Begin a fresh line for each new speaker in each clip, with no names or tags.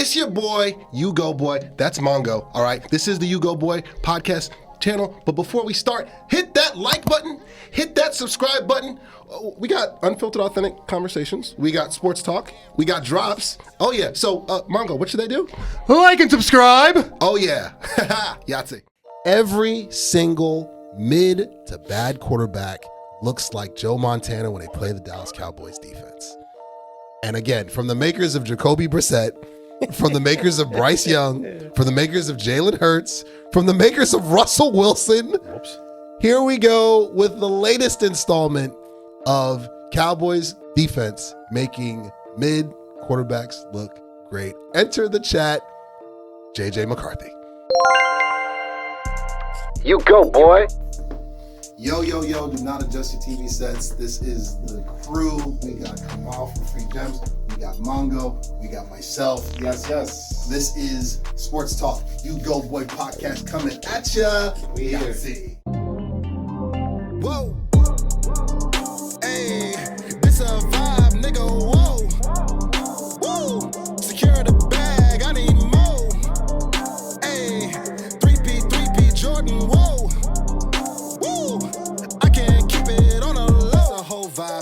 It's your boy, U-Goboy. That's Mongo, all right? This is the U-Goboy podcast channel. But before we start, hit that like button, hit that subscribe button. We got unfiltered, authentic conversations. We got sports talk. We got drops. Oh, yeah. So, Mongo, what should they do?
Like and subscribe.
Oh, yeah. Yahtzee. Every single mid to bad quarterback looks like Joe Montana when they play the Dallas Cowboys defense. And again, from the makers of Jacoby Brissett, from the makers of Bryce Young, from the makers of Jalen Hurts, from the makers of Russell Wilson, here we go with the latest installment of Cowboys defense making mid quarterbacks look great. Enter the chat, JJ McCarthy.
You go, boy.
Yo, yo, yo, do not adjust your TV sets. This is the crew. We got Kamal from Free Gems. We got Mongo. We got myself.
Yes, yes.
This is Sports Talk, U-Goboy podcast coming at ya.
We here.
See. Whoa. Hey, this a vibe, nigga. Whoa. Woo. Secure the bag. I need more. Hey, 3P, Jordan. Whoa.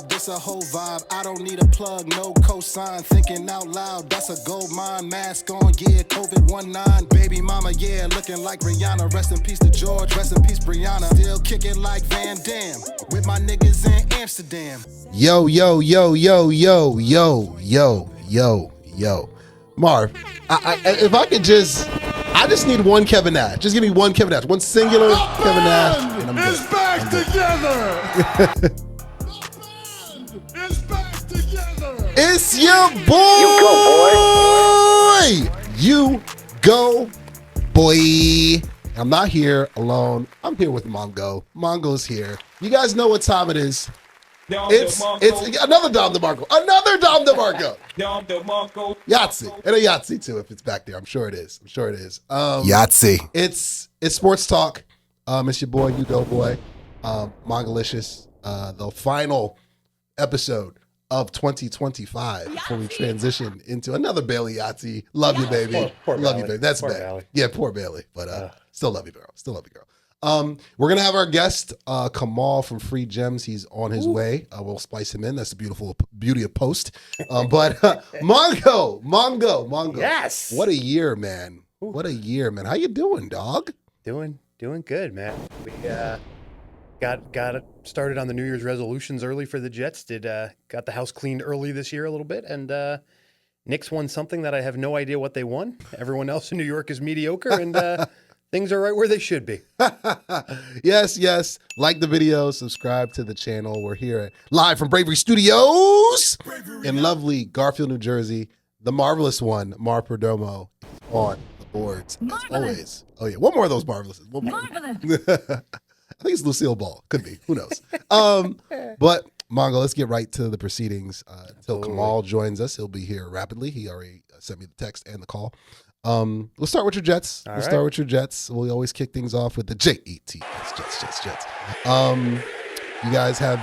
This a whole vibe. I don't need a plug, no cosign. Thinking out loud, that's a gold mine. Mask on, yeah, COVID-19. Baby mama, yeah, looking like Rihanna. Rest in peace to George, rest in peace Brianna. Still kicking like Van Damme with my niggas in Amsterdam. Yo, yo, yo, yo, yo, yo, yo, yo, yo. Marv, if I could I just need one Kevin Nash. Just give me one Kevin Nash. One singular Kevin Nash. And I'm good.
It's back together.
It's your boy. You go, boy. I'm not here alone. I'm here with Mongo. Mongo's here. You guys know what time it is. It's another Dom DeMarco. Another Dom DeMarco. Yahtzee. And a Yahtzee too if it's back there. I'm sure it is. Yahtzee. It's sports talk. It's your boy, You Go Boy. Mongolicious. The final episode of 2025 before we transition into another Bailey Yahtzee. Love you, baby.
Poor
love
Bailey.
you, baby. That's
Poor
bad.
Bailey.
Yeah, poor Bailey. But still love you, girl. We're going to have our guest, Kamal from Free Gems. He's on his way. We'll splice him in. That's the beauty of post. But Mongo.
Yes.
What a year, man. What a year, man. How you doing, dog?
Doing good, man. We got it started on the New Year's resolutions early for the Jets. Got the house cleaned early this year a little bit, and Knicks won something that I have no idea what they won. Everyone else in New York is mediocre, and things are right where they should be.
Yes. Like the video, subscribe to the channel. We're here live from Bravery Studios in lovely Garfield, New Jersey. The marvelous one, Mar Perdomo, on the boards as always. Oh yeah, one more of those marvelouses. One more.
Marvelous.
I think it's Lucille Ball. Could be. Who knows? But Mongo, let's get right to the proceedings. Until Kamal joins us, he'll be here rapidly. He already sent me the text and the call. Let's start with your Jets. Start with your Jets. We always kick things off with the J-E-T. Jets. You guys have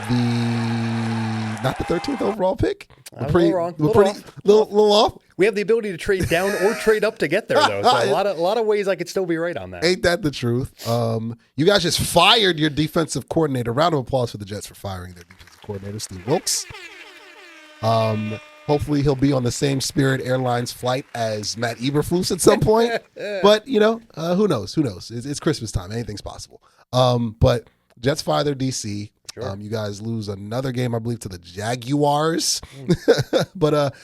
not the 13th overall pick.
A little wrong.
Little off.
We have the ability to trade down or trade up to get there, though. So a lot of ways I could still be right on that.
Ain't that the truth? You guys just fired your defensive coordinator. Round of applause for the Jets for firing their defensive coordinator, Steve Wilkes. Hopefully he'll be on the same Spirit Airlines flight as Matt Eberflus at some point. But, who knows? It's Christmas time. Anything's possible. But Jets fire their DC. Sure. You guys lose another game, I believe, to the Jaguars. But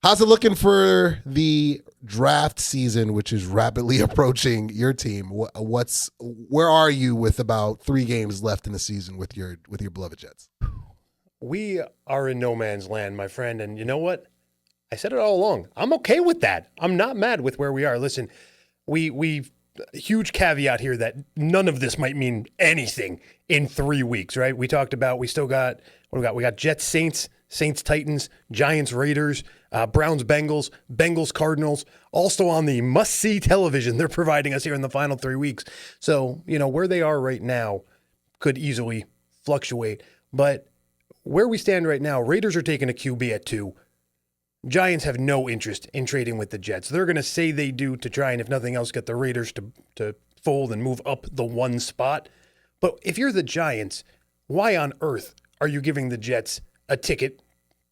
how's it looking for the draft season, which is rapidly approaching your team? Where are you with about 3 games left in the season with your beloved Jets?
We are in no man's land, my friend. And you know what? I said it all along. I'm okay with that. I'm not mad with where we are. Listen, we huge caveat here that none of this might mean anything in 3 weeks, right? We talked about we got Jets, Saints, Titans, Giants, Raiders, Browns, Bengals, Cardinals, also on the must-see television they're providing us here in the final 3 weeks. So, where they are right now could easily fluctuate. But where we stand right now, Raiders are taking a QB at 2. Giants have no interest in trading with the Jets. They're going to say they do to try and, if nothing else, get the Raiders to fold and move up the one spot. But if you're the Giants, why on earth are you giving the Jets a ticket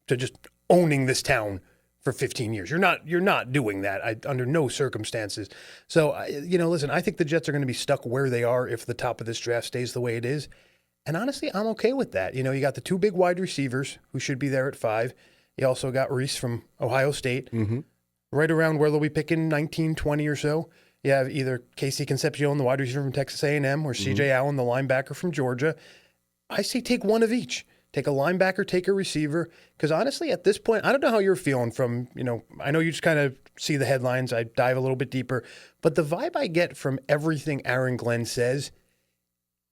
to just owning this town for 15 years? You're not doing that under no circumstances. So, listen, I think the Jets are going to be stuck where they are if the top of this draft stays the way it is. And honestly, I'm okay with that. You got the two big wide receivers who should be there at 5. You also got Reese from Ohio State, right around where they'll be picking 19, 20 or so. You have either Casey Concepcion, the wide receiver from Texas A&M, or C.J. Allen, the linebacker from Georgia. I say take one of each. Take a linebacker, take a receiver. Because honestly, at this point, I don't know how you're feeling from, I know you just kind of see the headlines. I dive a little bit deeper. But the vibe I get from everything Aaron Glenn says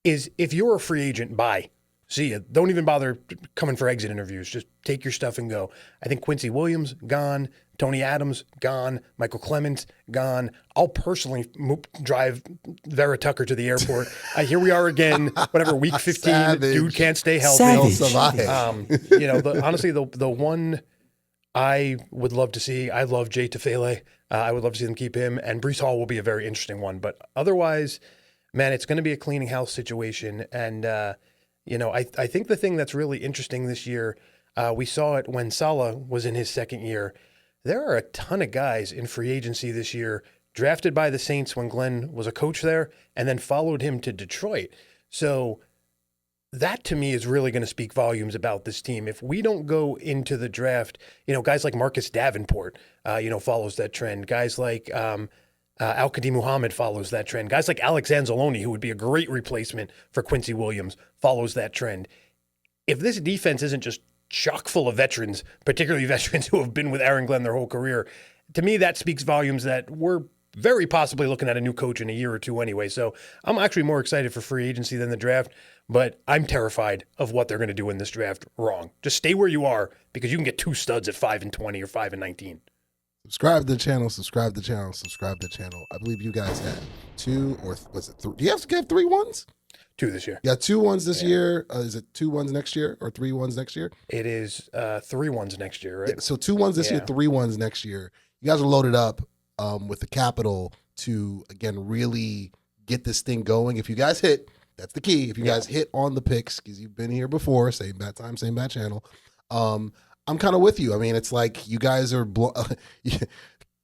is if you're a free agent, bye. See ya. Don't even bother coming for exit interviews. Just take your stuff and go. I think Quincy Williams, gone. Tony Adams, gone. Michael Clemens, gone. I'll personally drive Vera Tucker to the airport. Here we are again, whatever, week 15.
Savage.
Dude can't stay healthy. Honestly, the one I would love to see, I love Jay Tufele. I would love to see them keep him. And Breece Hall will be a very interesting one. But otherwise, man, it's going to be a cleaning house situation. And, I think the thing that's really interesting this year, we saw it when Saleh was in his second year. There are a ton of guys in free agency this year drafted by the Saints when Glenn was a coach there and then followed him to Detroit. So that to me is really going to speak volumes about this team. If we don't go into the draft, guys like Marcus Davenport, follows that trend. Guys like Al-Qadim Muhammad follows that trend. Guys like Alex Anzalone, who would be a great replacement for Quincy Williams, follows that trend. If this defense isn't just chock full of veterans, particularly veterans who have been with Aaron Glenn their whole career, to me that speaks volumes that we're very possibly looking at a new coach in a year or two anyway. So I'm actually more excited for free agency than the draft, but I'm terrified of what they're going to do in this draft wrong. Just stay where you are because you can get 2 studs at 5 and 20 or 5 and 19.
Subscribe to the channel, subscribe to the channel, subscribe to the channel. I believe you guys had 2 or was it 3? Do you have to get 3 ones?
2 this year.
You got 2 ones this year. Is it 2 ones next year or 3 ones next year?
It is 3 ones next year, right?
Yeah, so 2 ones this year, 3 ones next year. You guys are loaded up with the capital to, again, really get this thing going. If you guys hit, that's the key. If you guys hit on the picks, because you've been here before, same bad time, same bad channel. I'm kind of with you. I mean, it's like you guys are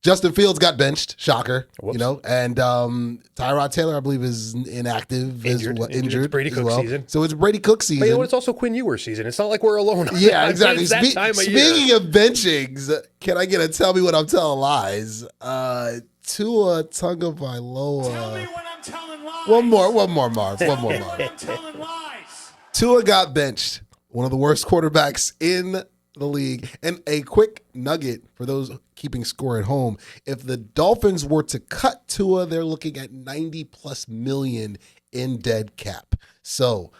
Justin Fields got benched, shocker.
Whoops.
And Tyrod Taylor, I believe, is inactive,
injured.
Injured.
It's Brady Cook season.
So it's Brady Cook season.
But you know what? It's also Quinn Ewers season. It's not like we're alone.
Yeah, exactly.
It's that time of
Speaking
year.
of benchings, can I get a tell me when I'm telling lies? Tua Tagovailoa.
Tell me when I'm telling lies.
One more, Marv. One more, Marv.
I'm telling lies.
Tua got benched. One of the worst quarterbacks in the league. And a quick nugget for those keeping score at home. If the Dolphins were to cut Tua, they're looking at $90+ million in dead cap. So,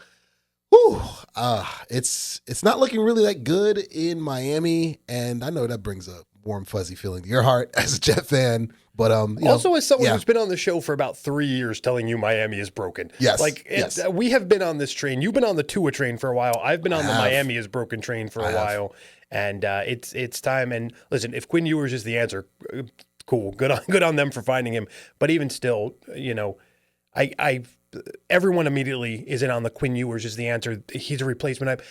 it's not looking really that good in Miami. And I know that brings a warm, fuzzy feeling to your heart as a Jet fan. But
also as someone who's been on the show for about 3 years telling you Miami is broken.
Yes.
We have been on this train. You've been on the Tua train for a while. I've been on the Miami is broken train for a while. And it's time. And listen, if Quinn Ewers is the answer, cool. Good on them for finding him. But even still, everyone immediately is in on the Quinn Ewers is the answer. He's a replacement.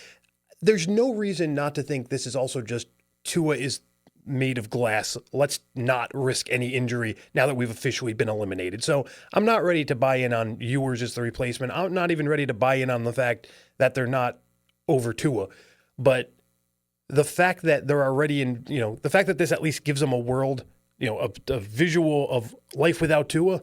There's no reason not to think this is also just Tua is made of glass. Let's not risk any injury now that we've officially been eliminated. So I'm not ready to buy in on Ewers as the replacement. I'm not even ready to buy in on the fact that they're not over Tua. But the fact that they're already in, the fact that this at least gives them a world, a visual of life without Tua,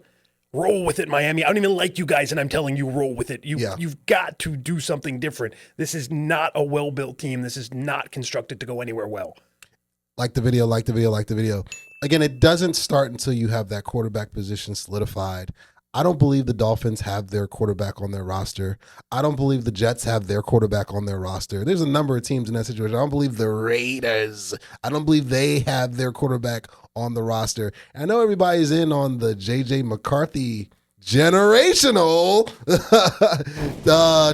roll with it, Miami. I don't even like you guys, and I'm telling you, roll with it. You've got to do something different. This is not a well-built team. This is not constructed to go anywhere well.
Like the video. Again, it doesn't start until you have that quarterback position solidified. I don't believe the Dolphins have their quarterback on their roster. I don't believe the Jets have their quarterback on their roster. There's a number of teams in that situation. I don't believe the Raiders. I don't believe they have their quarterback on the roster. And I know everybody's in on the J.J. McCarthy generational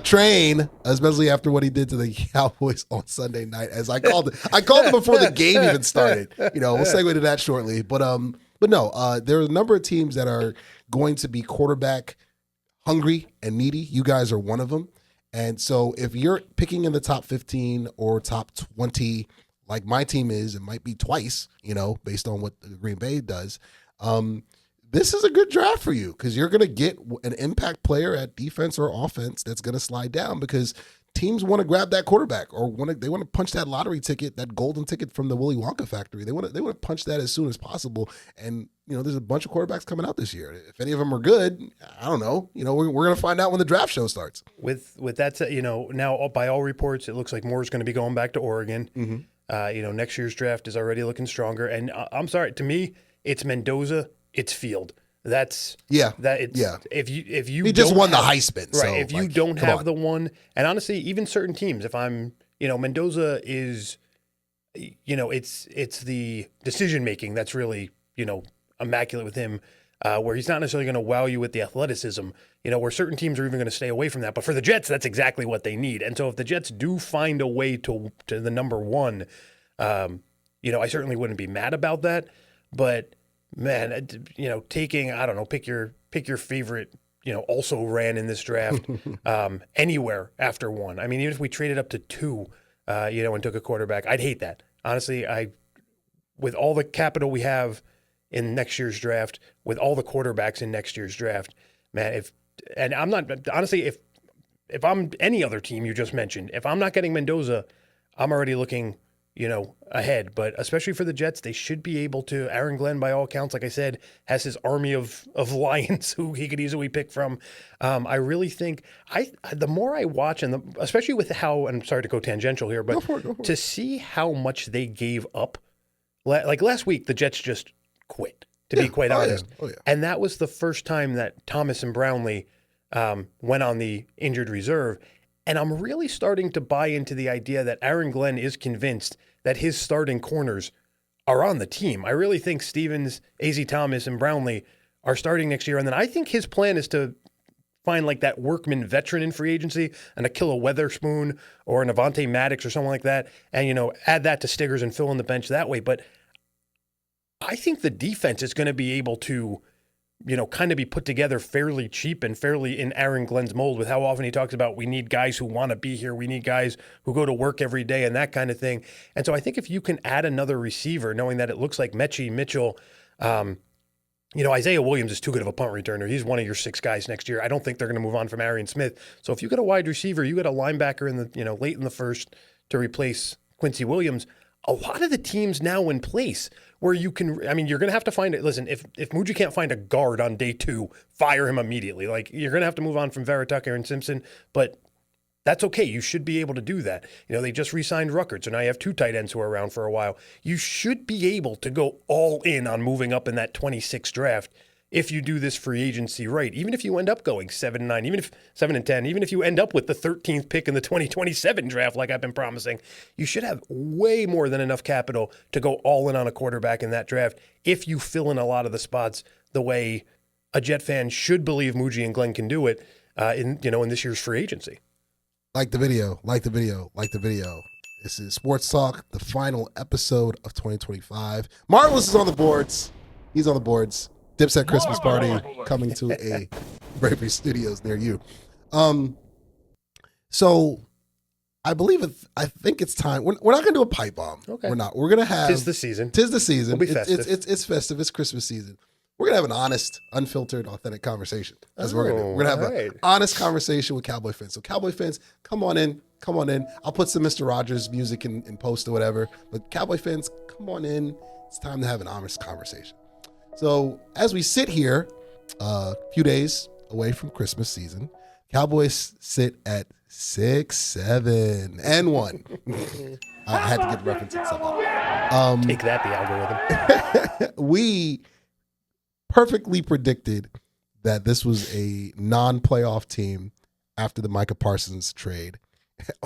train, especially after what he did to the Cowboys on Sunday night. As I called it before the game even started. We'll segue to that shortly. But no, there are a number of teams that are going to be quarterback hungry and needy. You guys are one of them. And so if you're picking in the top 15 or top 20, like my team is, it might be twice, based on what the Green Bay does. This is a good draft for you because you're going to get an impact player at defense or offense that's going to slide down because teams want to grab that quarterback or they want to punch that lottery ticket, that golden ticket from the Willy Wonka factory. They want to punch that as soon as possible. And there's a bunch of quarterbacks coming out this year. If any of them are good, I don't know. We're going to find out when the draft show starts. With
that said, now by all reports, it looks like Moore's going to be going back to Oregon. Mm-hmm. Next year's draft is already looking stronger. And I'm sorry, to me, it's Mendoza. It's Field. If you
he just won the Heisman,
right? So, if you don't have the one, and honestly, even certain teams, if I'm, Mendoza is, it's the decision making that's really, immaculate with him, where he's not necessarily going to wow you with the athleticism, where certain teams are even going to stay away from that. But for the Jets, that's exactly what they need. And so if the Jets do find a way to the number one, I certainly wouldn't be mad about that, but. Man, taking, I don't know, pick your favorite, also ran in this draft anywhere after one. I mean, even if we traded up to two, and took a quarterback, I'd hate that. Honestly, with all the capital we have in next year's draft, with all the quarterbacks in next year's draft, man, if I'm any other team you just mentioned, if I'm not getting Mendoza, I'm already looking ahead, but especially for the Jets, they should be able to. Aaron Glenn, by all accounts, like I said, has his army of lions who he could easily pick from. I really think the more I watch, and especially with how, and I'm sorry to go tangential here, but
go for it.
To see how much they gave up, like last week, the Jets just quit. To be quite honest, and that was the first time that Thomas and Brownlee went on the injured reserve. And I'm really starting to buy into the idea that Aaron Glenn is convinced that his starting corners are on the team. I really think Stevens, A.Z. Thomas, and Brownlee are starting next year. And then I think his plan is to find like that workman veteran in free agency, an Akilla Weatherspoon or an Avonte Maddox or someone like that, and, add that to Stiggers and fill in the bench that way. But I think the defense is going to be able to kind of be put together fairly cheap and fairly in Aaron Glenn's mold with how often he talks about we need guys who want to be here. We need guys who go to work every day and that kind of thing. And so I think if you can add another receiver, knowing that it looks like Mechie, Mitchell, Isaiah Williams is too good of a punt returner. He's one of your 6 guys next year. I don't think they're going to move on from Arian Smith. So if you get a wide receiver, you get a linebacker in the, late in the first to replace Quincy Williams, a lot of the teams now in place where you can, you're going to have to find it. Listen, if Muji can't find a guard on day 2, fire him immediately. Like, you're going to have to move on from Vera Tucker and Simpson, but that's okay. You should be able to do that. They just re-signed Ruckert, so now you have 2 tight ends who are around for a while. You should be able to go all in on moving up in that 26 draft if you do this free agency right. Even if you end up going 7-9, even if 7-10, even if you end up with the 13th pick in the 2027 draft, like I've been promising, you should have way more than enough capital to go all in on a quarterback in that draft if you fill in a lot of the spots the way a Jet fan should believe Muji and Glenn can do it in this year's free agency.
Like the video. This is Sports Talk, the final episode of 2025. Marvelous is on the boards. He's on the boards. Dipset Christmas party coming to a Bravery Studios near you. So I think it's time. We're not going to do a pipe bomb. Okay. We're not. We're going to have.
Tis the season.
We'll
be festive.
It's festive. It's Christmas season. We're going to have an honest, unfiltered, authentic conversation. That's what we're going to do. We're going to have an honest conversation with Cowboy fans. So Cowboy fans, come on in. I'll put some Mr. Rogers music in post or whatever. But Cowboy fans, come on in. It's time to have an honest conversation. So as we sit here, a few days away from Christmas season, Cowboys sit at 6-7-1. I had to get the reference somehow.
Take that, the algorithm.
We perfectly predicted that this was a non-playoff team after the Micah Parsons trade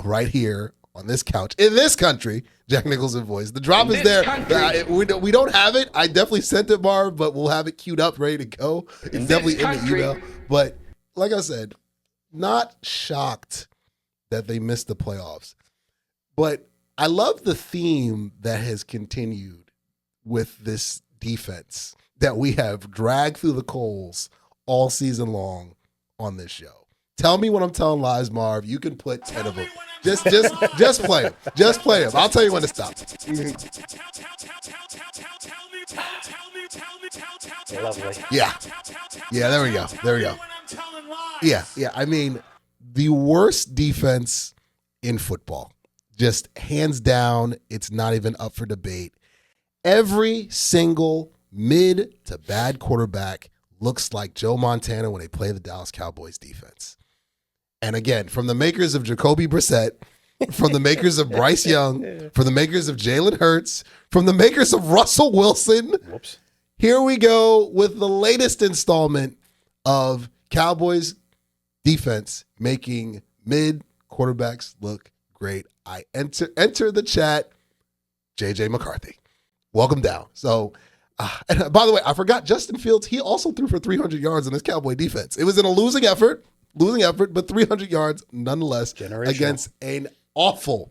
right here on this couch, in this country, Jack Nicholson voice. The drop is there. We don't have it. I definitely sent it, Marv, but we'll have it queued up, ready to go. It's definitely in the email. But like I said, not shocked that they missed the playoffs. But I love the theme that has continued with this defense that we have dragged through the coals all season long on this show. Tell me when I'm telling lies, Marv. You can put 10 of them. Just play them. Just play them. I'll tell you when to stop.
Lovely.
Yeah. There we go. Yeah. I mean, the worst defense in football. Just hands down, it's not even up for debate. Every single mid to bad quarterback looks like Joe Montana when they play the Dallas Cowboys defense. And again, from the makers of Jacoby Brissett, from the makers of Bryce Young, from the makers of Jalen Hurts, from the makers of Russell Wilson.
Whoops.
Here we go with the latest installment of Cowboys defense making mid quarterbacks look great. I enter the chat, JJ McCarthy. Welcome down. So, and by the way, I forgot Justin Fields. He also threw for 300 yards in this Cowboy defense. It was in a losing effort, but 300 yards nonetheless against an awful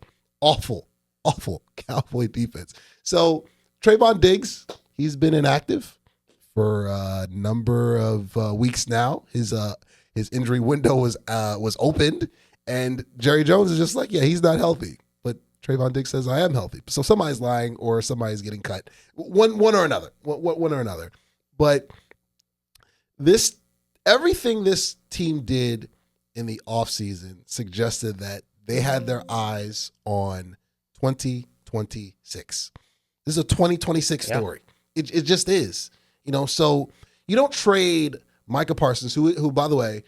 Cowboy defense. So, Trayvon Diggs, he's been inactive for a number of weeks now. His injury window was opened. And Jerry Jones is just like, yeah, he's not healthy. But Trayvon Diggs says, I am healthy. So somebody's lying or somebody's getting cut. One or another. One or another. But everything this team did in the offseason suggested that they had their eyes on 2026. This is a 2026 story. It just is. So you don't trade Micah Parsons, who by the way,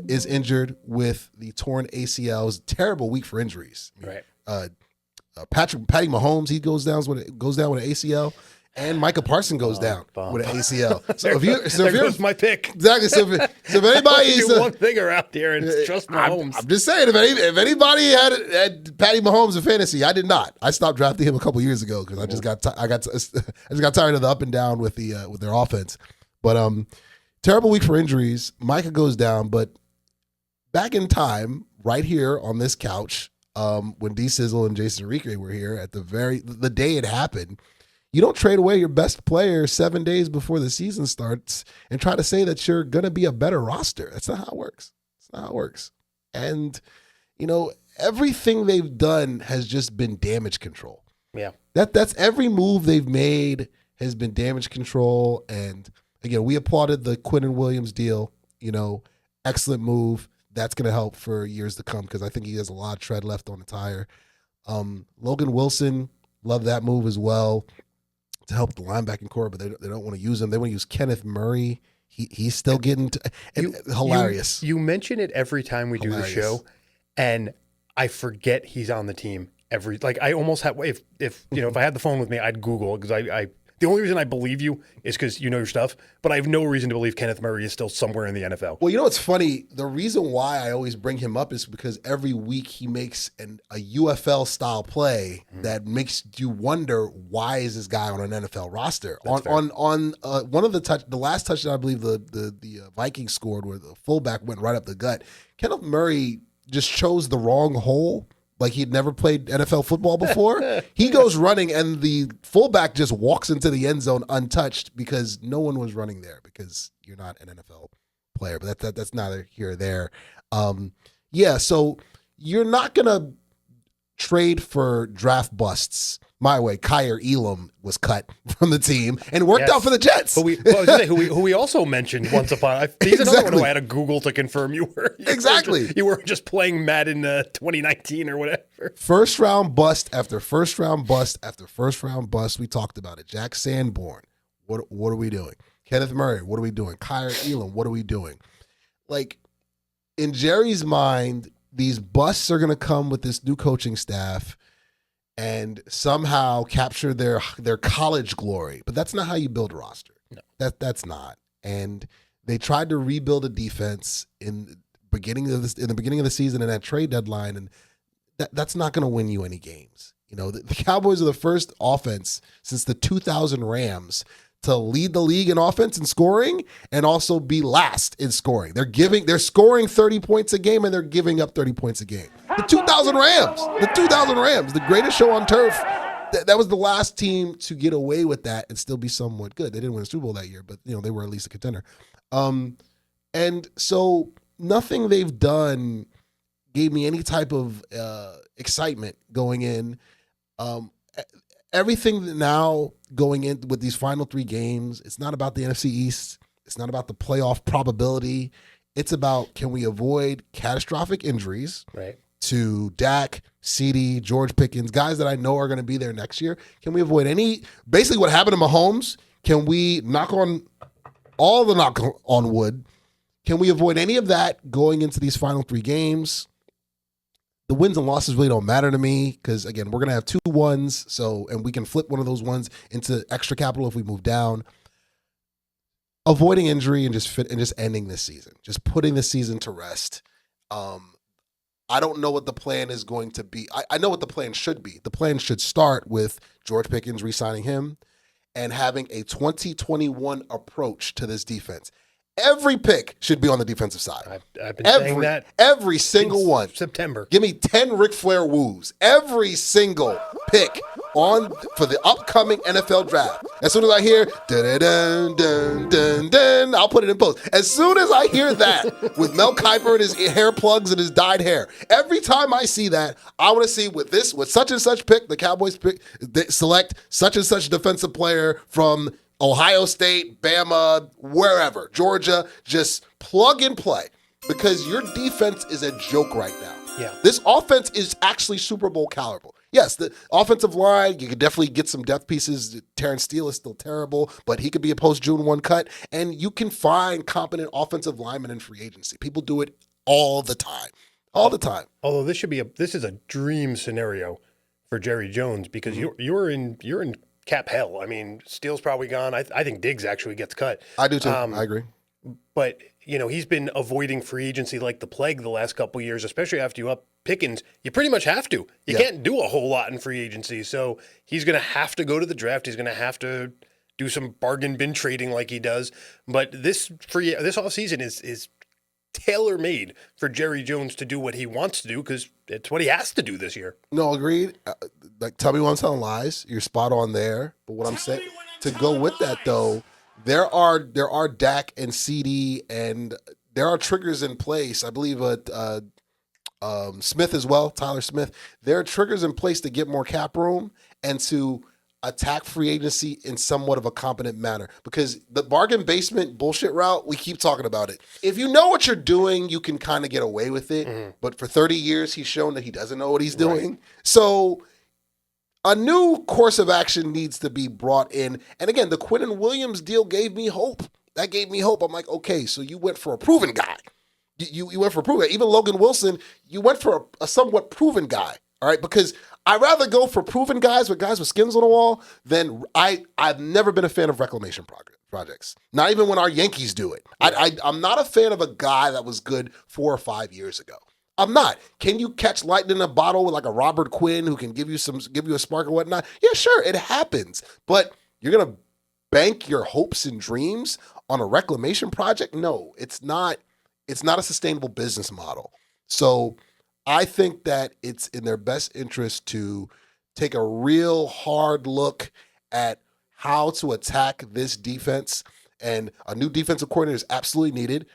is injured with the torn ACL. It was a terrible week for injuries.
Right.
Patty Mahomes, he goes down with an ACL, and Micah Parsons goes down with an ACL. So
there goes my pick.
Exactly. So if anybody
do one thing around here and it's just Mahomes.
I'm just saying, if anybody had Patty Mahomes in fantasy, I did not. I stopped drafting him a couple years ago because I just got tired of the up and down with their offense. But terrible week for injuries. Micah goes down, but back in time, right here on this couch, when D Sizzle and Jason Enrique were here at the day it happened, you don't trade away your best player 7 days before the season starts and try to say that you're going to be a better roster. That's not how it works. It's not how it works. And, everything they've done has just been damage control.
Yeah.
That's every move they've made has been damage control. And again, we applauded the Quinnen Williams deal, excellent move. That's going to help for years to come because I think he has a lot of tread left on the tire. Logan Wilson, love that move as well to help the linebacking core, but they don't want to use him. They want to use Kenneth Murray. He's still getting hilarious.
You mention it every time we do the show, and I forget he's on the team. I almost have if I had the phone with me, I'd Google because I the only reason I believe you is because you know your stuff, but I have no reason to believe Kenneth Murray is still somewhere in the NFL.
Well, what's funny? The reason why I always bring him up is because every week he makes a UFL style play that makes you wonder why is this guy on an NFL roster? On one of the last touchdown I believe the Vikings scored where the fullback went right up the gut. Kenneth Murray just chose the wrong hole. Like he'd never played NFL football before. He goes running and the fullback just walks into the end zone untouched because no one was running there because you're not an NFL player. But that's neither here or there. So you're not going to trade for draft busts. My way, Kyer Elam was cut from the team and worked out for the Jets.
But who we also mentioned once upon. He's another one who I had to Google to confirm you were. You were just playing Madden 2019 or whatever.
First round bust after first round bust after first round bust. We talked about it. Jack Sanborn. What are we doing? Kenneth Murray. What are we doing? Kyer Elam. What are we doing? Like in Jerry's mind, these busts are going to come with this new coaching staff and somehow capture their college glory. But that's not how you build a roster.
No.
That's not. And they tried to rebuild a defense in the beginning of the season and that trade deadline, and that's not going to win you any games. You know, the Cowboys are the first offense since the 2000 Rams to lead the league in offense and scoring and also be last in scoring. They're scoring 30 points a game and they're giving up 30 points a game. The 2000 Rams, the greatest show on turf. That was the last team to get away with that and still be somewhat good. They didn't win a Super Bowl that year, but they were at least a contender. And so nothing they've done gave me any type of excitement going in. Everything now going in with these final 3 games, it's not about the NFC East. It's not about the playoff probability. It's about, can we avoid catastrophic injuries to Dak, CD, George Pickens, guys that I know are going to be there next year? Can we avoid basically what happened to Mahomes? Can we knock on wood? Can we avoid any of that going into these final 3 games? The wins and losses really don't matter to me because, again, we're going to have 2 ones, and we can flip one of those ones into extra capital if we move down. Avoiding injury and just ending this season, just putting this season to rest. I don't know what the plan is going to be. I know what the plan should be. The plan should start with George Pickens re-signing him and having a 2021 approach to this defense. Every pick should be on the defensive side.
I've been saying that.
Every single one.
September.
Give me 10 Ric Flair woos. Every single pick for the upcoming NFL draft. As soon as I hear dun-dun-dun-dun-dun, I'll put it in post. As soon as I hear that with Mel Kiper and his hair plugs and his dyed hair, every time I see that, I want to see with such and such pick, the Cowboys pick, they select such and such defensive player from Ohio State, Bama, wherever, Georgia, just plug and play because your defense is a joke right now.
Yeah.
This offense is actually Super Bowl caliber. Yes, the offensive line, you could definitely get some depth pieces. Terrence Steele is still terrible, but he could be a post-June 1 cut, and you can find competent offensive linemen in free agency. People do it all the time. All the time.
Although this is a dream scenario for Jerry Jones because you're in cap hell. I mean, Steele's probably gone. I think Diggs actually gets cut.
I do too. I agree.
But, he's been avoiding free agency like the plague the last couple of years, especially after you up Pickens. You pretty much have to. You can't do a whole lot in free agency. So he's going to have to go to the draft. He's going to have to do some bargain bin trading like he does. But this offseason is tailor-made for Jerry Jones to do what he wants to do because it's what he has to do this year.
No, agreed. Tell me when I'm telling lies. You're spot on there. But what I'm saying, to go with that, though, there are Dak and CD, and there are triggers in place. I believe Smith as well, Tyler Smith. There are triggers in place to get more cap room and to attack free agency in somewhat of a competent manner because the bargain basement bullshit route, we keep talking about it. If you know what you're doing, you can kind of get away with it. Mm-hmm. But for 30 years, he's shown that he doesn't know what he's doing. Right. So a new course of action needs to be brought in. And again, the Quinnen Williams deal gave me hope. That gave me hope. I'm like, okay, so you went for a proven guy. You went for a proven guy. Even Logan Wilson, you went for a somewhat proven guy. All right, because I'd rather go for proven guys with skins on the wall than I've never been a fan of reclamation projects. Not even when our Yankees do it. I'm not a fan of a guy that was good 4 or 5 years ago. I'm not. Can you catch lightning in a bottle with like a Robert Quinn who can give you a spark or whatnot? Yeah, sure, it happens. But you're gonna bank your hopes and dreams on a reclamation project? No, it's not. It's not a sustainable business model. So I think that it's in their best interest to take a real hard look at how to attack this defense. And a new defensive coordinator is absolutely needed.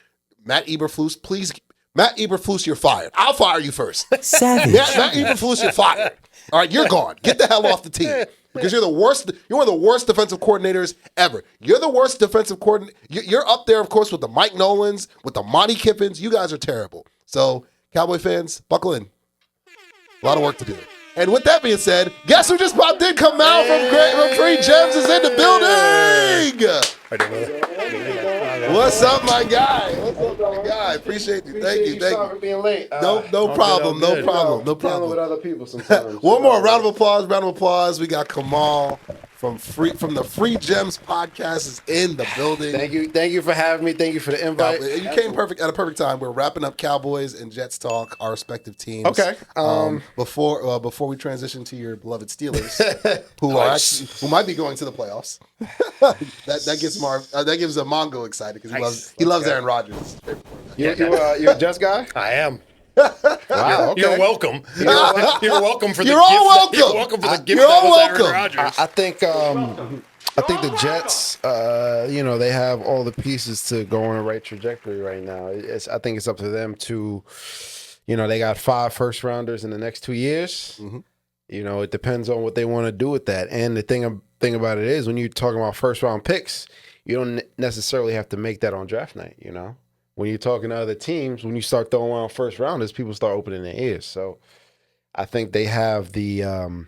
Matt Eberflus, please. Matt Eberflus, you're fired. I'll fire you first.
Savage.
Matt Eberflus, you're fired. All right, you're gone. Get the hell off the team. Because you're the worst. You're one of the worst defensive coordinators ever. You're the worst defensive coordinator. You're up there, of course, with the Mike Nolans, with the Monty Kiffins. You guys are terrible. So, Cowboy fans, buckle in. A lot of work to do. And with that being said, guess who just popped in? KAMAL from Three Gems is in the building.
I don't know that.
What's up, my guy? Appreciate you. Thank you.
Sorry for being late.
No problem.
Dealing with other people sometimes.
One more round of applause. We got KAMAL from the Free Gems podcast is in the building.
Thank you for having me. Thank you for the invite.
You came at a perfect time. We're wrapping up Cowboys and Jets talk, our respective teams.
Okay.
Before we transition to your beloved Steelers, who might be going to the playoffs, that gives a Mongo excited because he loves Aaron Rodgers.
You're a Jets guy?
I am.
Wow. Okay.
You're welcome. You're welcome for the
You're
gift.
all welcome.
You're welcome for the gift
You're
that
all
was Aaron
welcome.
Rodgers.
I think the Jets, they have all the pieces to go on the right trajectory right now. I think it's up to them to, they got 5 first rounders in the next 2 years.
Mm-hmm.
It depends on what they want to do with that. And the thing about it is, when you're talking about first round picks, you don't necessarily have to make that on draft night. When you're talking to other teams, when you start throwing around first rounders, people start opening their ears. So I think they have the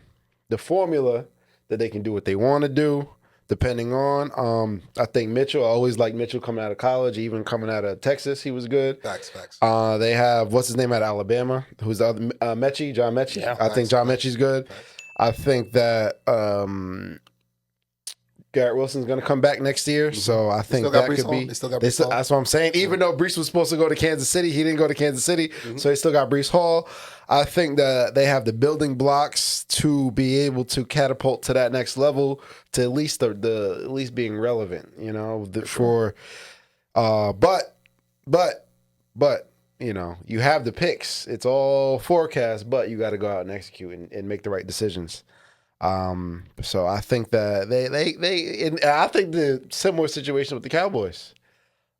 formula that they can do what they want to do, depending on. I think Mitchell, I always liked Mitchell coming out of college, even coming out of Texas, he was good.
Facts.
They have, what's his name out of Alabama? Who's the other, Mechie, John Mechie?
Yeah,
I think John Mechie's good. I think that Garrett Wilson's going to come back next year, so I think that could be.
They still got Brees Hall.
That's what I'm saying. Even though Brees was supposed to go to Kansas City, he didn't go to Kansas City, so they still got Brees Hall. I think that they have the building blocks to be able to catapult to that next level, to at least at least being relevant. But you have the picks. It's all forecast, but you got to go out and execute and make the right decisions. So I think that I think the similar situation with the Cowboys.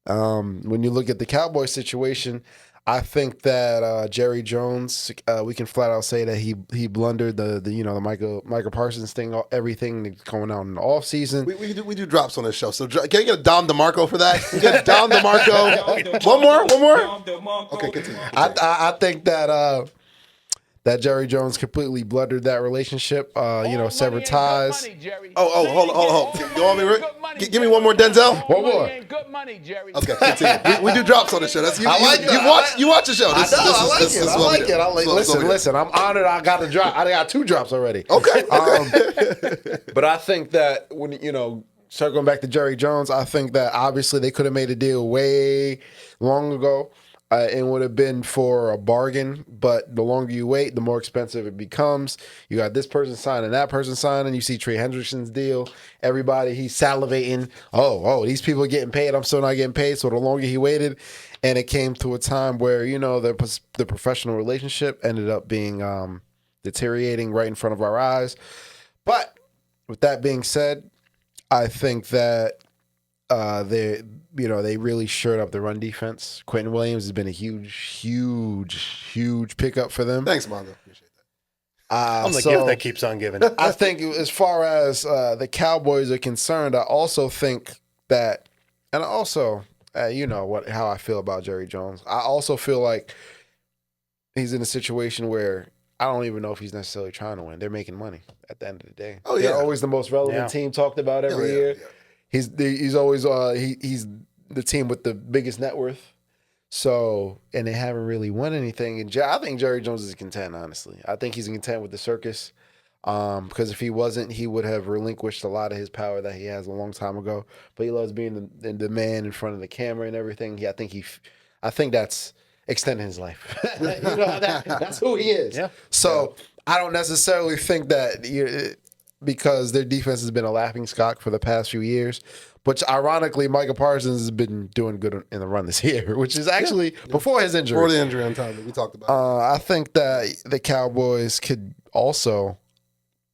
When you look at the Cowboys situation, I think that Jerry Jones, we can flat out say that he blundered the Michael Parsons thing, everything that's going on in the off season.
We do drops on this show. So can you get a Dom DeMarco for that? You get Dom DeMarco. One more. Okay, continue.
I think that. That Jerry Jones completely blundered that relationship, severed ties.
Hold on. You want me, Rick? Give me one more Denzel.
One more.
Good money, Jerry.
Okay, continue. We do drops on the show. You watch the show.
I like it. Listen. I'm honored. I got a drop. I got 2 drops already.
Okay.
But I think that when circling back to Jerry Jones, I think that obviously they could have made a deal way long ago. It would have been for a bargain, but the longer you wait, the more expensive it becomes. You got this person signing, that person signing. You see Trey Hendrickson's deal. Everybody, he's salivating. Oh, these people are getting paid. I'm still not getting paid. So the longer he waited, and it came to a time where, the professional relationship ended up being deteriorating right in front of our eyes. But with that being said, I think that they really shored up the run defense. Quentin Williams has been a huge pickup for them.
Thanks, Mongo. Appreciate that.
I'm the gift that keeps on giving.
I think as far as the Cowboys are concerned, I also think that, and also, how I feel about Jerry Jones. I also feel like he's in a situation where I don't even know if he's necessarily trying to win. They're making money at the end of the day.
Oh, yeah.
They're always the most relevant team talked about every year.
Yeah.
He's always he's the team with the biggest net worth. So, and they haven't really won anything. And I think Jerry Jones is content, honestly. I think he's content with the circus. Because if he wasn't, he would have relinquished a lot of his power that he has a long time ago. But he loves being the man in front of the camera and everything. I think that's extending his life. That's who he is.
Yeah.
So I don't necessarily think that because their defense has been a laughingstock for the past few years. Which, ironically, Michael Parsons has been doing good in the run this year, which is actually before his injury.
Before the injury on time that we talked about.
I think that the Cowboys could also,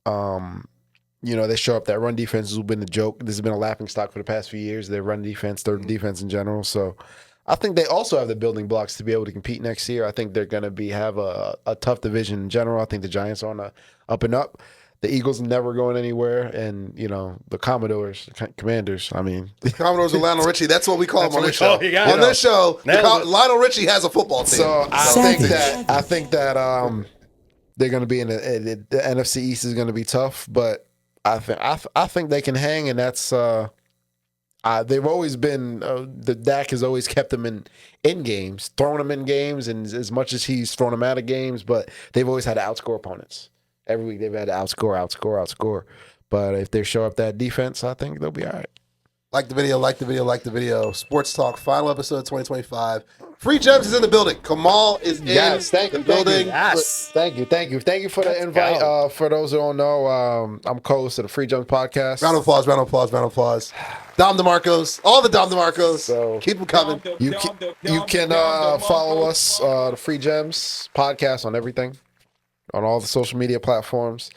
they show up. That run defense has been a joke. This has been a laughingstock for the past few years, their run defense, their defense in general. So I think they also have the building blocks to be able to compete next year. I think they're going to have a tough division in general. I think the Giants are on the up and up. The Eagles never going anywhere, and the Commanders. I mean,
the Commodores are Lionel Richie. That's what we call him on this show. On this show, Lionel Richie has a football team.
So I think that they're going to be in the NFC East is going to be tough, but I think they can hang, and that's they've always been the Dak has always kept them in games, thrown them in games, and as much as he's thrown them out of games, but they've always had to outscore opponents. Every week they've had to outscore. But if they show up that defense, I think they'll be all right.
Like the video, like the video, like the video. Sports Talk, final episode 2025. Free Gems is in the building. Kamal is in the building.
Yes.
Thank you for the invite. For those who don't know, I'm co-host of the Free Gems podcast.
Round of applause, round of applause, round of applause. Dom DeMarcos, all the Dom DeMarcos.
So
keep them coming.
You can follow us, the Free Gems podcast, on everything, on all the social media platforms.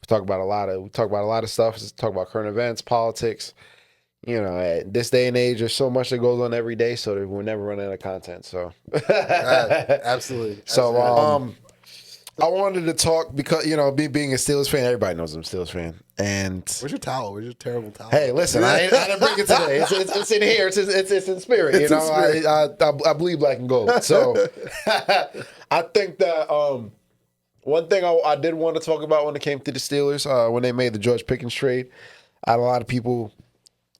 We talk about a lot of stuff. We talk about current events, politics. You know, at this day and age, there's so much that goes on every day, so that we'll never run out of content. So,
absolutely.
So, I wanted to talk because, you know, being a Steelers fan, everybody knows I'm a Steelers fan. And
where's your towel? Where's your terrible towel?
Hey, listen, I didn't bring it today. It's in here. It's in spirit. You know, I bleed black and gold. So, I think that one thing I did want to talk about when it came to the Steelers, when they made the George Pickens trade, I had a lot of people,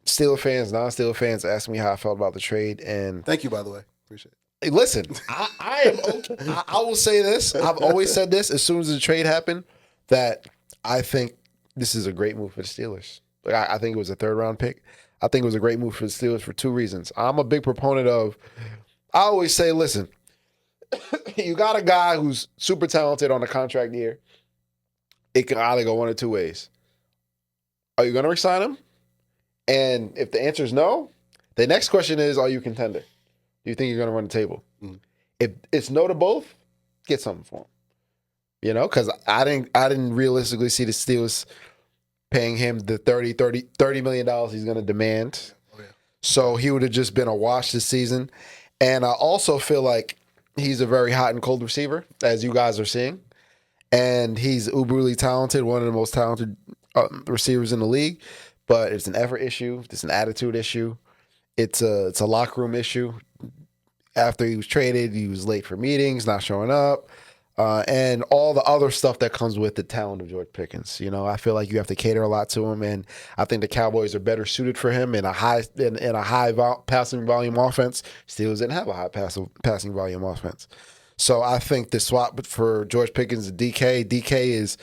Steelers fans, non-Steelers fans, asked me how I felt about the trade. And
thank you, by the way. Appreciate it.
Hey, listen, I am okay. I will say this. I've always said this as soon as the trade happened, that I think this is a great move for the Steelers. Like, I think it was a third-round pick. I think it was a great move for the Steelers for two reasons. I'm a big proponent of, I always say, listen, you got a guy who's super talented on a contract year. It can either go one or two ways. Are you going to resign him? And if the answer is no, the next question is, are you a contender? Do you think you're going to run the table? If it's no to both, get something for him. You know, because I didn't realistically see the Steelers paying him the $30 million he's going to demand. Oh, yeah. So he would have just been a wash this season. And I also feel like he's a very hot and cold receiver, as you guys are seeing. And he's uberly talented, one of the most talented receivers in the league. But it's an effort issue. It's an attitude issue. It's a locker room issue. After he was traded, he was late for meetings, not showing up, and all the other stuff that comes with the talent of George Pickens. You know, I feel like you have to cater a lot to him, and I think the Cowboys are better suited for him in a high passing volume offense. Steelers didn't have a high passing volume offense, so I think the swap for George Pickens and DK is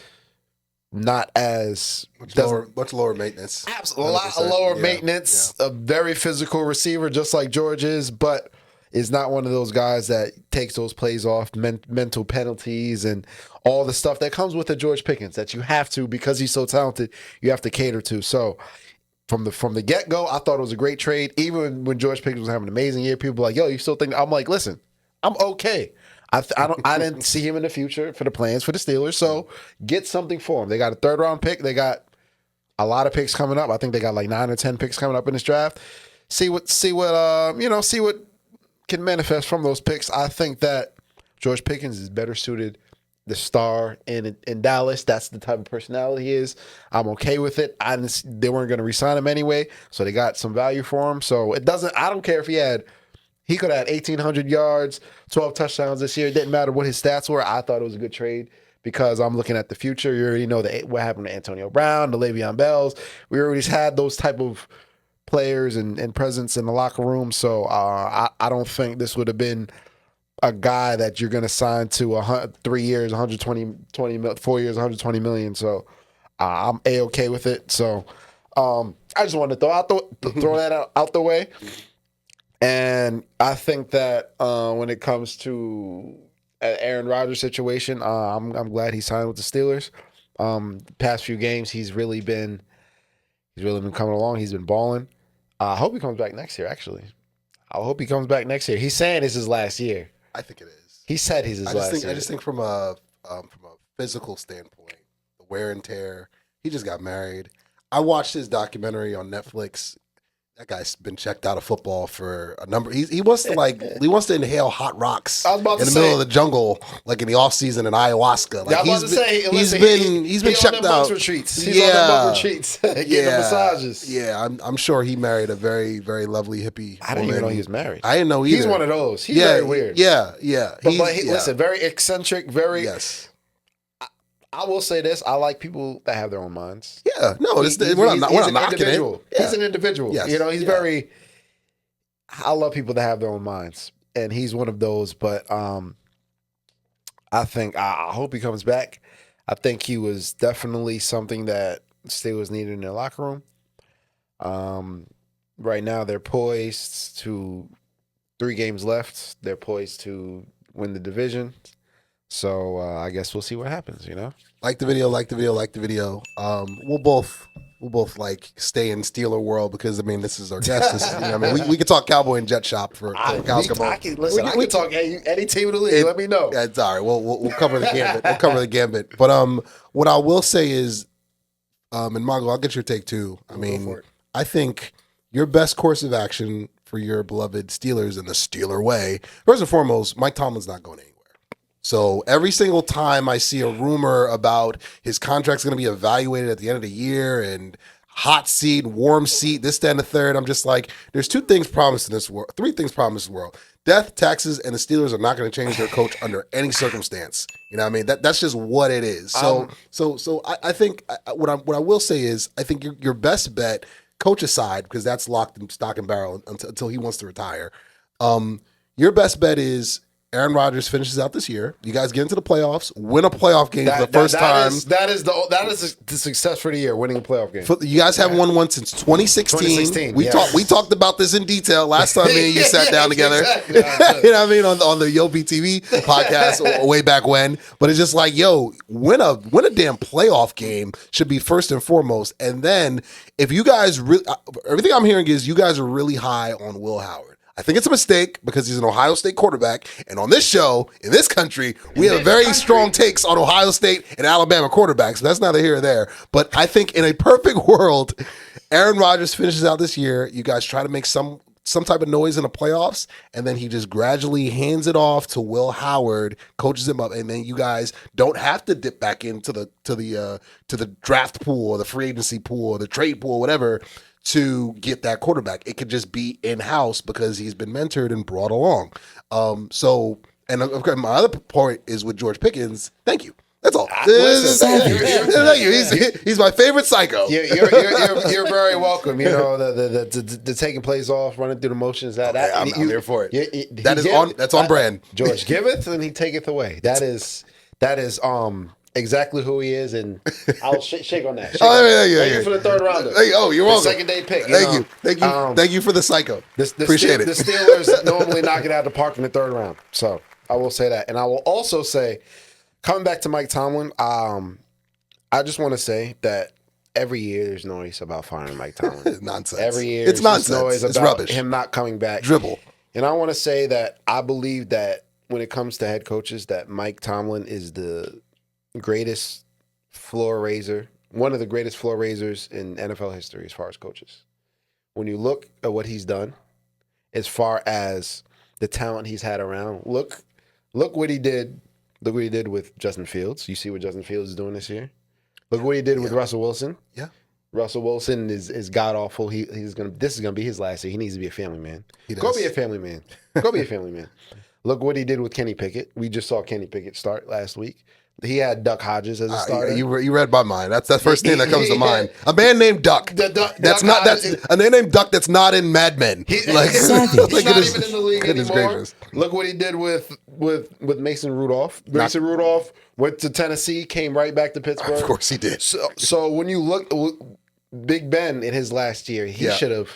not as
much lower maintenance.
Absolutely, a lot lower maintenance. Yeah. A very physical receiver, just like George is, but is not one of those guys that takes those plays off, mental penalties, and all the stuff that comes with the George Pickens that you have to, because he's so talented, you have to cater to. So from the get-go, I thought it was a great trade. Even when George Pickens was having an amazing year, people were like, yo, you still think? I'm like, listen, I'm okay. I didn't see him in the future for the plans for the Steelers, so get something for him. They got a third-round pick. They got a lot of picks coming up. I think they got like 9 or 10 picks coming up in this draft. See what can manifest from those picks. I think that George Pickens is better suited, the star in Dallas. That's the type of personality he is. I'm okay with it. They weren't going to re-sign him anyway, so they got some value for him. So I don't care if he could have had 1,800 yards, 12 touchdowns this year. It didn't matter what his stats were. I thought it was a good trade because I'm looking at the future. You already know what happened to Antonio Brown, the Le'Veon Bells. We already had those type of players and presence in the locker room. So I don't think this would have been a guy that you're going to sign to 3 years, 4 years, 120 million. So I'm A-okay with it. So I just wanted to throw that out the way. And I think that when it comes to Aaron Rodgers' situation, I'm glad he signed with the Steelers. The past few games, he's really been coming along. He's been balling. I hope he comes back next year, actually. I hope he comes back next year. He's saying it's his last year.
I think it is.
He said he's his last year.
I just think from a physical standpoint, the wear and tear, he just got married. I watched his documentary on Netflix. That guy's been checked out of football for a number. He wants to inhale hot rocks in the middle of the jungle, like in the off season in ayahuasca. Like he's been checked out.
Retreats. He's on them bunk retreats, getting massages.
Yeah, I'm sure he married a very, very lovely hippie.
I didn't even know he was married.
I didn't know either.
He's one of those. He's very weird.
Yeah.
But listen, very eccentric. Very.
Yes.
I will say this: I like people that have their own minds.
Yeah, no, we're not knocking it.
Yeah. He's an individual.
Yes.
You know, he's very. I love people that have their own minds, and he's one of those. But I hope he comes back. I think he was definitely something that Steelers needed in their locker room. Right now, they're poised to 3 games left. They're poised to win the division. So I guess we'll see what happens.
Like the video. We'll both like stay in Steeler world because this is our guest. This is, we could talk Cowboy and Jet Shop for cows come on.
I can talk any team in the league. Let me know.
It's all right. We'll cover the gambit. We'll cover the gambit. But what I will say is, and Mongo, I'll get your take too. I think your best course of action for your beloved Steelers in the Steeler way, first and foremost, Mike Tomlin's not going anywhere. So every single time I see a rumor about his contract's going to be evaluated at the end of the year and hot seat, warm seat, this, that, and the third, I'm just like, there's 2 things promised in this world, 3 things promised in this world. Death, taxes, and the Steelers are not going to change their coach under any circumstance. You know what I mean? That's just what it is. So I think what I will say is I think your best bet, coach aside, because that's locked in stock and barrel until he wants to retire. Your best bet is Aaron Rodgers finishes out this year. You guys get into the playoffs, win a playoff game for the first time.
That is the success for the year, winning a playoff game.
You guys haven't won one since 2016. We talked about this in detail last time me and you sat down together.
Exactly.
You know what I mean, on the Yo BTV podcast way back when. But it's just like, win a damn playoff game should be first and foremost. And then if you guys everything I'm hearing is you guys are really high on Will Howard. I think it's a mistake because he's an Ohio State quarterback. And on this show, in this country, we have very strong takes on Ohio State and Alabama quarterbacks. So that's neither here or there. But I think in a perfect world, Aaron Rodgers finishes out this year. You guys try to make some type of noise in the playoffs, and then he just gradually hands it off to Will Howard, coaches him up, and then you guys don't have to dip back into the draft pool or the free agency pool or the trade pool or whatever to get that quarterback. It could just be in-house because he's been mentored and brought along. And of course, my other point is with George Pickens. Thank you. That's all. Thank you. He's my favorite psycho.
You're very welcome. The taking plays off, running through the motions. I'm
here for it. That's on brand.
George giveth and he taketh away. That is exactly who he is, and I'll shake on that. Thank you for the 3rd rounder.
You're welcome.
Second day pick.
Thank you for the psycho. Appreciate it.
The Steelers normally knock it out of the park in the 3rd round, so I will say that, and I will also say, coming back to Mike Tomlin, I just want to say that every year there's noise about firing Mike Tomlin.
It's nonsense.
Every year
it's nonsense.
Noise
it's
about
rubbish.
Him not coming back.
Dribble.
And I want to say that I believe that when it comes to head coaches, that Mike Tomlin is the greatest floor raiser, one of the greatest floor raisers in NFL history as far as coaches. When you look at what he's done, as far as the talent he's had around, look what he did. Look what he did with Justin Fields. You see what Justin Fields is doing this year. Look what he did with Russell Wilson.
Yeah.
Russell Wilson is god awful. This is gonna be his last year. He needs to be a family man. Go be a family man. Go be a family man. Look what he did with Kenny Pickett. We just saw Kenny Pickett start last week. He had Duck Hodges as a starter.
You read my mind. That's the first thing that comes to mind. A man named Duck. That's a man named Duck. That's not in Mad Men.
He's not even in the league anymore. Gracious. Look what he did with Mason Rudolph. Mason Rudolph went to Tennessee, came right back to Pittsburgh.
Of course he did.
So when you look, Big Ben in his last year, he should have.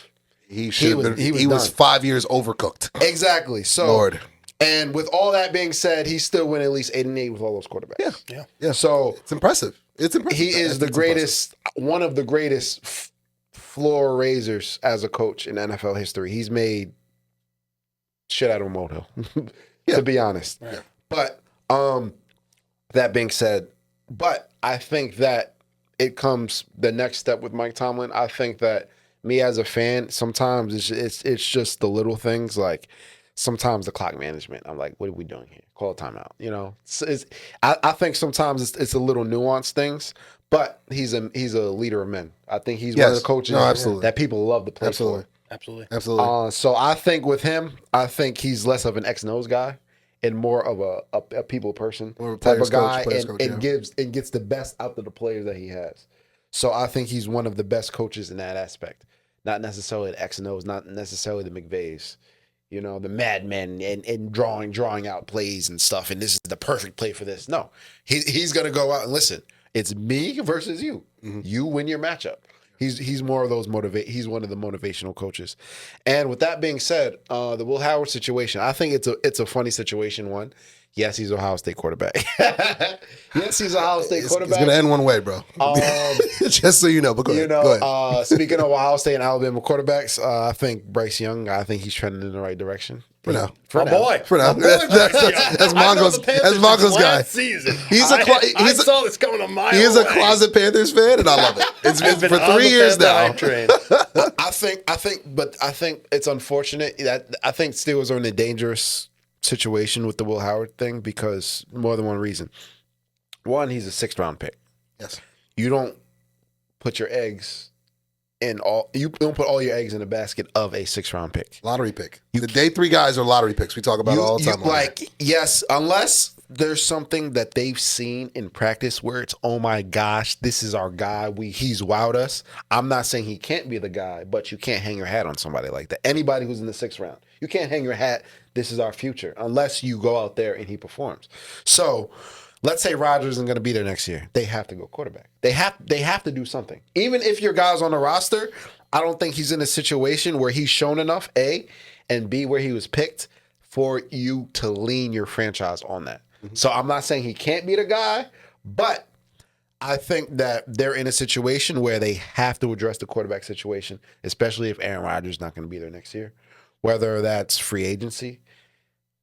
He was 5 years overcooked.
Exactly. So
Lord.
And with all that being said, he still went at least 8-8 with all those quarterbacks.
Yeah.
So
it's impressive.
He is the greatest, one of the greatest floor raisers as a coach in NFL history. He's made shit out of a molehill, to be honest.
Yeah.
But that being said, I think that it comes the next step with Mike Tomlin. I think that me as a fan, sometimes it's just the little things like. Sometimes the clock management, I'm like, what are we doing here? Call a timeout. I think sometimes it's a little nuanced things, but he's a leader of men. I think he's one of the coaches that people love to play for.
Absolutely.
So I think with him, I think he's less of an X-nose guy and more of a people person type of guy, and gets the best out of the players that he has. So I think he's one of the best coaches in that aspect. Not necessarily the X and O's, not necessarily the McVays. The madmen and drawing out plays and stuff, and this is the perfect play for this. No, he's going to go out and listen. It's me versus you. You win your matchup. He's more of those he's one of the motivational coaches. And with that being said, the Will Howard situation, I think it's a funny situation. One, yes, he's Ohio State quarterback. Yes, he's Ohio State quarterback.
It's gonna end one way, bro. Just so you know. But go ahead. Go ahead.
Speaking of Ohio State and Alabama quarterbacks, I think Bryce Young. I think he's trending in the right direction.
For now.
For now.
Boy.
For now. That's Mongo's guy.
Season.
I
saw this coming a mile
He is a
away.
closet Panthers fan, and I love it. It's been for 3 years now.
I think it's unfortunate that I think Steelers are in a dangerous situation with the Will Howard thing because more than one reason. One, he's a 6th round pick.
Yes.
You don't put your eggs you don't put all your eggs in the basket of a 6th round pick.
Lottery pick. The day 3 guys are lottery picks. We talk about it all the time.
Yes, unless there's something that they've seen in practice where it's, oh my gosh, this is our guy. He's wowed us. I'm not saying he can't be the guy, but you can't hang your hat on somebody like that. Anybody who's in the 6th round, you can't hang your hat. This is our future, unless you go out there and he performs. So, let's say Rodgers isn't going to be there next year. They have to go quarterback. They have to do something. Even if your guy's on the roster, I don't think he's in a situation where he's shown enough, A, and B, where he was picked for you to lean your franchise on that. So I'm not saying he can't be the guy, but I think that they're in a situation where they have to address the quarterback situation, especially if Aaron Rodgers is not going to be there next year. Whether that's free agency,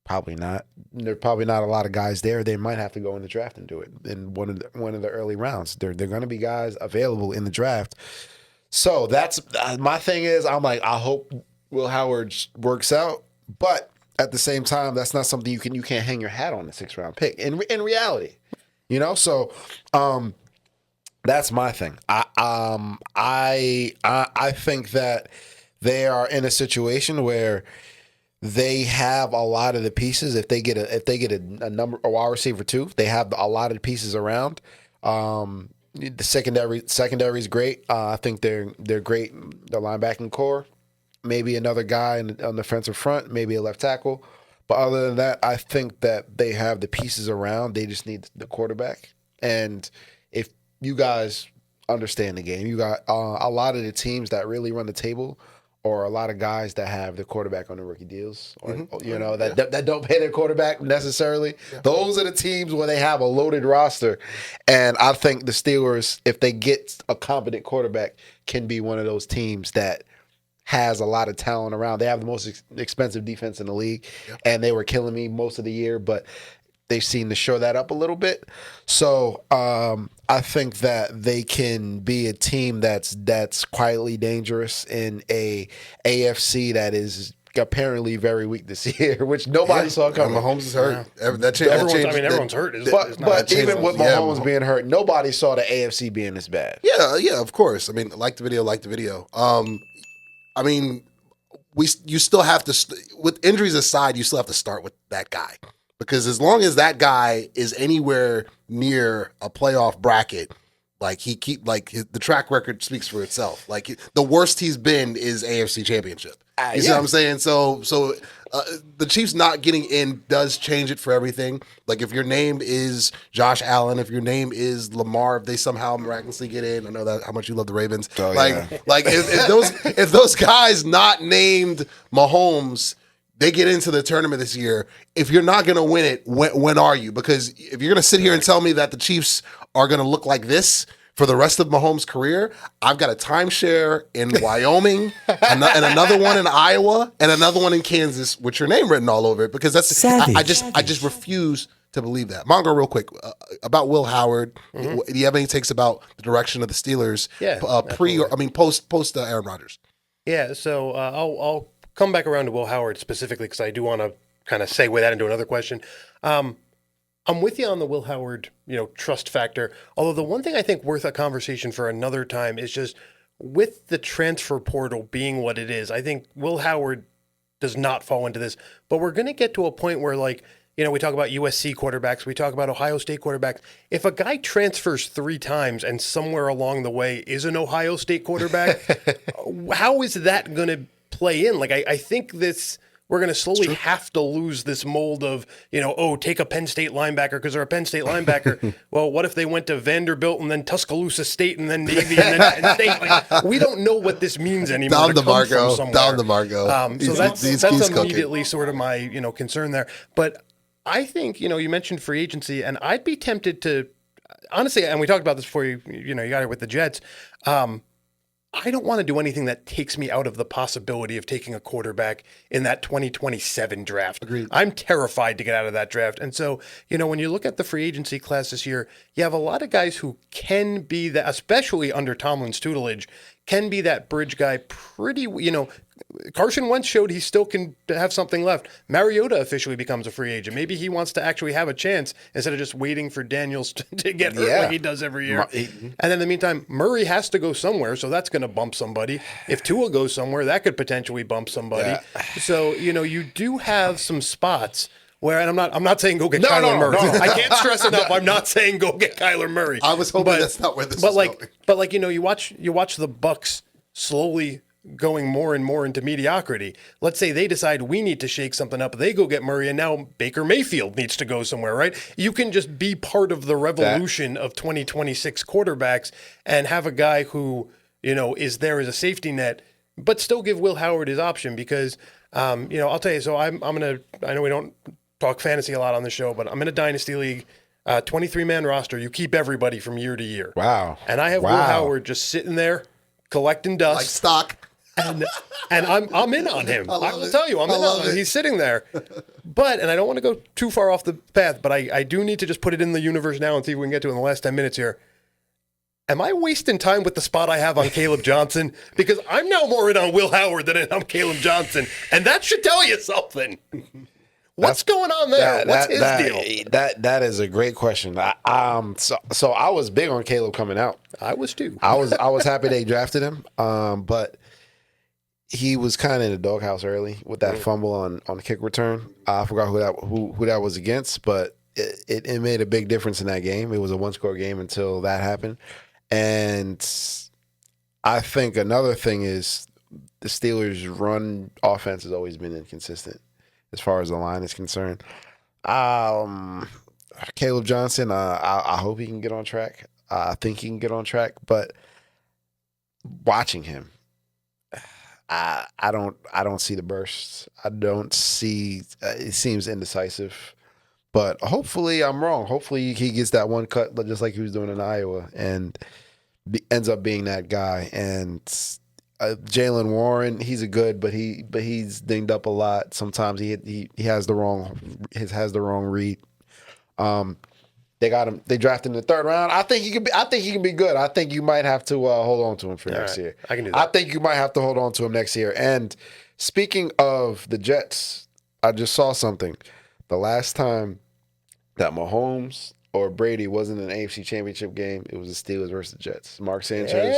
probably not. There's probably not a lot of guys there. They might have to go in the draft and do it in one of the early rounds. They're going to be guys available in the draft. So that's my thing is I'm like, I hope Will Howard works out, but at the same time, that's not something you can't hang your hat on the 6th round pick in reality, you know. So that's my thing. I think that they are in a situation where they have a lot of the pieces. If they get a wide receiver 2, they have a lot of the pieces around. The secondary is great. I think they're great. The linebacking core, maybe another guy on the defensive front, maybe a left tackle. But other than that, I think that they have the pieces around. They just need the quarterback. And if you guys understand the game, you got a lot of the teams that really run the table, or a lot of guys that have their quarterback on the rookie deals, or that don't pay their quarterback necessarily. Yeah. Those are the teams where they have a loaded roster, and I think the Steelers, if they get a competent quarterback, can be one of those teams that has a lot of talent around. They have the most expensive defense in the league, and they were killing me most of the year, but they seem to show that up a little bit. So I think that they can be a team that's quietly dangerous in a AFC that is apparently very weak this year, which nobody saw coming.
Mahomes is hurt.
Yeah. Everyone's hurt.
But even with Mahomes being hurt, nobody saw the AFC being this bad.
Yeah, of course. I mean, like the video. I mean, you still have to, with injuries aside, you still have to start with that guy. Because as long as that guy is anywhere near a playoff bracket, the track record speaks for itself. Like the worst he's been is AFC Championship. You see what I'm saying? So the Chiefs not getting in does change it for everything. Like if your name is Josh Allen, if your name is Lamar, if they somehow miraculously get in, I know that how much you love the Ravens. If those guys not named Mahomes, they get into the tournament this year. If you're not going to win it, when are you? Because if you're going to sit here and tell me that the Chiefs are going to look like this for the rest of Mahomes' career, I've got a timeshare in Wyoming, and another one in Iowa, and another one in Kansas with your name written all over it. Because that's I just refuse to believe that. Mongo, real quick about Will Howard. Do you have any takes about the direction of the Steelers? Post Aaron Rodgers?
Yeah. So I'll come back around to Will Howard specifically because I do want to kind of segue that into another question. I'm with you on the Will Howard, trust factor. Although the one thing I think worth a conversation for another time is just with the transfer portal being what it is, I think Will Howard does not fall into this. But we're going to get to a point where, we talk about USC quarterbacks, we talk about Ohio State quarterbacks. If a guy transfers 3 times and somewhere along the way is an Ohio State quarterback, how is that going to play in? I think this we're going to slowly have to lose this mold of, take a Penn State linebacker because they're a Penn State linebacker. Well, what if they went to Vanderbilt and then Tuscaloosa State and then Navy and then Penn State? Like, we don't know what this means anymore.
Down the Margo.
So that's immediately sort of my, concern there. But I think, you mentioned free agency, and I'd be tempted to, honestly, and we talked about this before you got here with the Jets. I don't want to do anything that takes me out of the possibility of taking a quarterback in that 2027 draft.
Agreed.
I'm terrified to get out of that draft. And so, when you look at the free agency class this year, you have a lot of guys who can be that, especially under Tomlin's tutelage, can be that bridge guy pretty, Carson Wentz showed he still can have something left. Mariota officially becomes a free agent. Maybe he wants to actually have a chance instead of just waiting for Daniels to get hurt like he does every year. And then in the meantime, Murray has to go somewhere, so that's going to bump somebody. If Tua goes somewhere, that could potentially bump somebody. Yeah. So, you do have some spots where, and I'm not saying go get Kyler Murray. No. I can't stress enough. I'm not saying go get Kyler Murray.
I was hoping that's not where this is going.
But you watch the Bucs slowly going more and more into mediocrity. Let's say they decide we need to shake something up. They go get Murray, and now Baker Mayfield needs to go somewhere, right? You can just be part of the revolution of 2026 quarterbacks and have a guy who, is there as a safety net, but still give Will Howard his option because, I'll tell you, so I know we don't talk fantasy a lot on the show, but I'm in a dynasty league, 23-man roster. You keep everybody from year to year.
Wow.
And I have Will Howard just sitting there collecting dust.
Like stock.
And I'm in on him. I will tell you, I'm in on him. He's sitting there. But, and I don't want to go too far off the path, but I do need to just put it in the universe now and see if we can get to it in the last 10 minutes here. Am I wasting time with the spot I have on Caleb Johnson? Because I'm now more in on Will Howard than I'm Caleb Johnson. And that should tell you something. What's going on there? What's his deal?
That is a great question. So I was big on Caleb coming out.
I was too.
I was happy they drafted him. But he was kind of in the doghouse early with that fumble on the kick return. I forgot who that was against, but it made a big difference in that game. It was a one-score game until that happened. And I think another thing is the Steelers' run offense has always been inconsistent as far as the line is concerned. Caleb Johnson, I hope he can get on track. I think he can get on track, but watching him, I don't see the bursts. I don't see. It seems indecisive, but hopefully I'm wrong. Hopefully he gets that one cut, just like he was doing in Iowa, and ends up being that guy. And Jalen Warren, he's a good, but he's dinged up a lot. Sometimes he has the wrong read. They got him. They drafted him in the third round. I think he can be good. I think you might have to hold on to him for next year.
I can do that.
I think you might have to hold on to him next year. And speaking of the Jets, I just saw something. The last time that Mahomes or Brady wasn't in an AFC Championship game, it was the Steelers versus the Jets. Mark Sanchez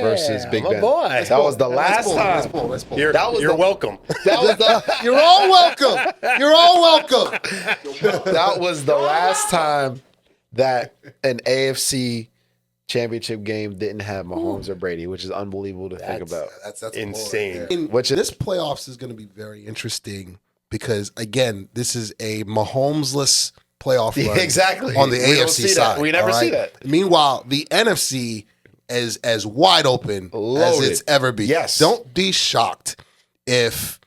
versus Big Ben.
Boy.
That was the last time.
You're welcome.
You're all welcome. You're all welcome.
That was the last time that an AFC Championship game didn't have Mahomes or Brady, which is unbelievable to think about.
That's
insane.
This playoffs is going to be very interesting because, again, this is a Mahomes-less playoff run
exactly.
on the AFC side.
We never see that.
Meanwhile, the NFC is as wide open as it's ever been.
Yes.
Don't be shocked if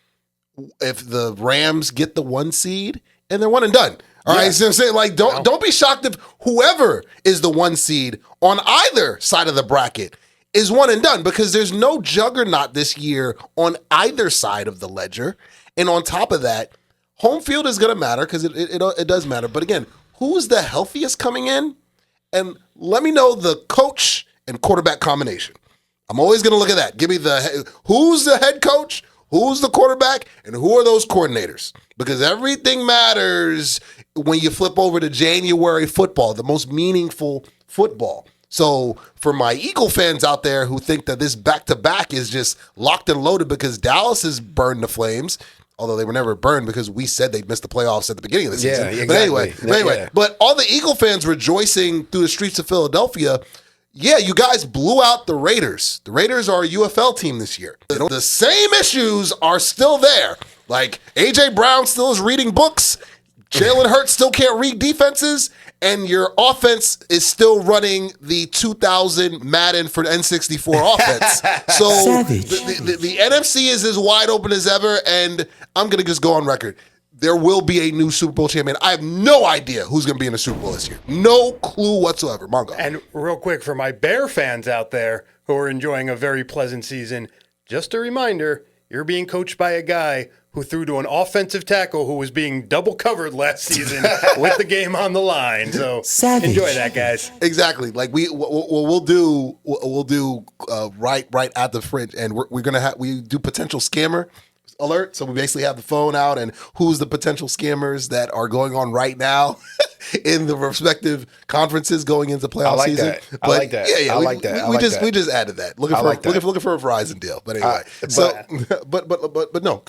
the Rams get the 1 seed and they're one and done. All right, so I'm saying, like, don't be shocked if whoever is the 1 seed on either side of the bracket is one and done, because there's no juggernaut this year on either side of the ledger. And on top of that, home field is going to matter because it does matter. But again, who's the healthiest coming in? And let me know the coach and quarterback combination. I'm always going to look at that. Give me who's the head coach, who's the quarterback, and who are those coordinators? Because everything matters when you flip over to January football, the most meaningful football. So for my Eagle fans out there who think that this back-to-back is just locked and loaded because Dallas has burned the Flames, although they were never burned because we said they'd missed the playoffs at the beginning of the season.
Exactly.
But all the Eagle fans rejoicing through the streets of Philadelphia, yeah, you guys blew out the Raiders. The Raiders are a UFL team this year. The same issues are still there. Like AJ Brown still is reading books. Jalen Hurts still can't read defenses, and your offense is still running the 2000 Madden for N64 offense. So the NFC is as wide open as ever, and I'm going to just go on record. There will be a new Super Bowl champion. I have no idea who's going to be in the Super Bowl this year. No clue whatsoever. Mongo.
And real quick, for my Bear fans out there who are enjoying a very pleasant season, just a reminder, you're being coached by a guy who threw to an offensive tackle who was being double covered last season with the game on the line. So enjoy that, guys.
Exactly. Like we'll do right at the fringe, and we're gonna we do potential scammer alert. So we basically have the phone out and who's the potential scammers that are going on right now in the respective conferences going into playoff season.
I like that.
Yeah,
I like that.
We just added that. Looking for a Verizon deal. But anyway, but no.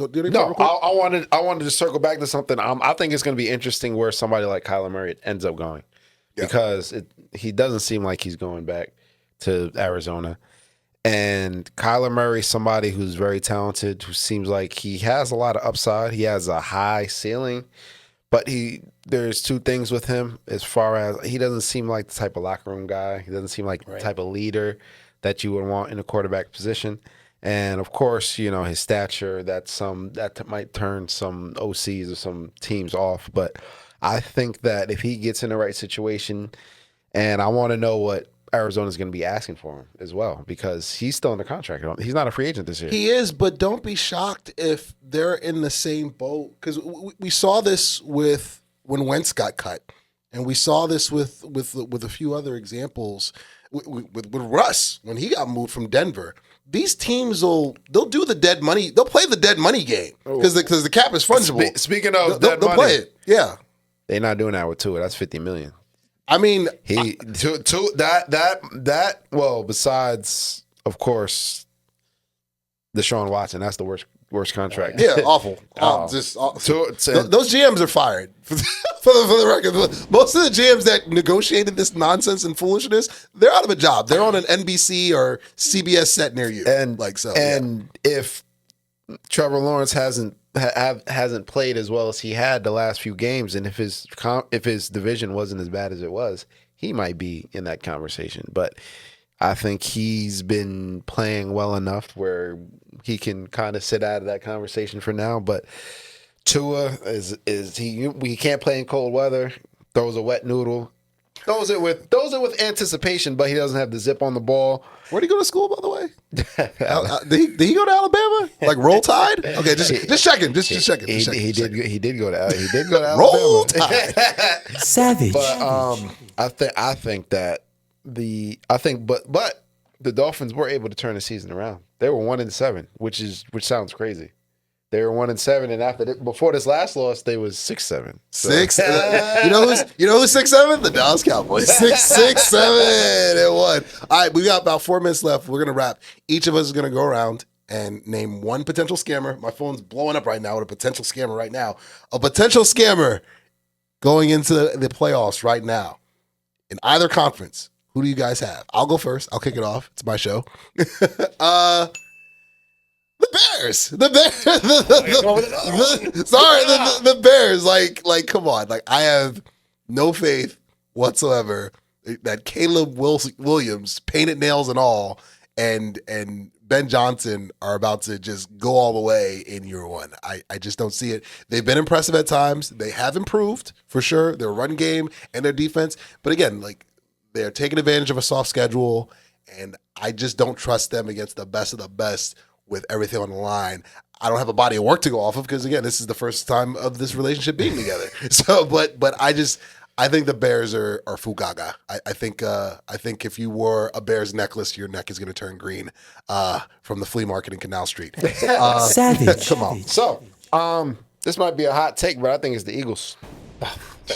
I wanted to circle back to something. I think it's going to be interesting where somebody like Kyler Murray ends up going, because he doesn't seem like he's going back to Arizona. And Kyler Murray, somebody who's very talented, who seems like he has a lot of upside. He has a high ceiling, but there's two things with him as far as he doesn't seem like the type of locker room guy. He doesn't seem like the type of leader that you would want in a quarterback position. And of course, his stature, that might turn some OCs or some teams off. But I think that if he gets in the right situation, and I want to know what Arizona's going to be asking for him as well, because he's still in the contract. He's not a free agent this year.
He is, but don't be shocked if they're in the same boat, because we saw this with when Wentz got cut, and we saw this with a few other examples with Russ when he got moved from Denver. These teams they'll do the dead money. They'll play the dead money game because the cap is fungible.
Speaking of
they'll play it. Yeah,
they're not doing that with Tua. That's $50 million.
I mean,
well, besides, of course, Deshaun Watson, that's the worst contract.
Yeah, awful. Those GMs are fired. For the record, most of the GMs that negotiated this nonsense and foolishness, they're out of a job. They're on an NBC or CBS set near you,
if Trevor Lawrence hasn't played as well as he had the last few games, and if his division wasn't as bad as it was, he might be in that conversation. But I think he's been playing well enough where he can kind of sit out of that conversation for now. But Tua he can't play in cold weather, throws a wet noodle, throws it with anticipation, but he doesn't have the zip on the ball.
Where'd he go to school, by the way? Did he go to Alabama? Like Roll Tide? Okay, just checking. Just checking.
He did go to Alabama.
Roll Tide.
Savage.
But I think but the Dolphins were able to turn the season around. They were 1-7, which sounds crazy. They were 1-7, and before this last loss, they was 6-7. So.
You know who's 6-7? The Dallas Cowboys. 6-7 and 1. All right, we got about 4 minutes left. We're gonna wrap. Each of us is gonna go around and name one potential scammer. My phone's blowing up right now with a potential scammer right now. A potential scammer going into the playoffs right now in either conference. Who do you guys have? I'll go first. I'll kick it off. It's my show. The Bears. The Bears. Like, come on. Like, I have no faith whatsoever that Caleb Williams, painted nails and all, and Ben Johnson are about to just go all the way in year one. I just don't see it. They've been impressive at times. They have improved, for sure, their run game and their defense. But again, like, they're taking advantage of a soft schedule, and I just don't trust them against the best of the best with everything on the line. I don't have a body of work to go off of because, again, this is the first time of this relationship being together. So, but I think the Bears are fugaga. I think if you wore a Bears necklace, your neck is going to turn green from the flea market in Canal Street.
Savage.
Come on.
So, this might be a hot take, but I think it's the Eagles.
I'm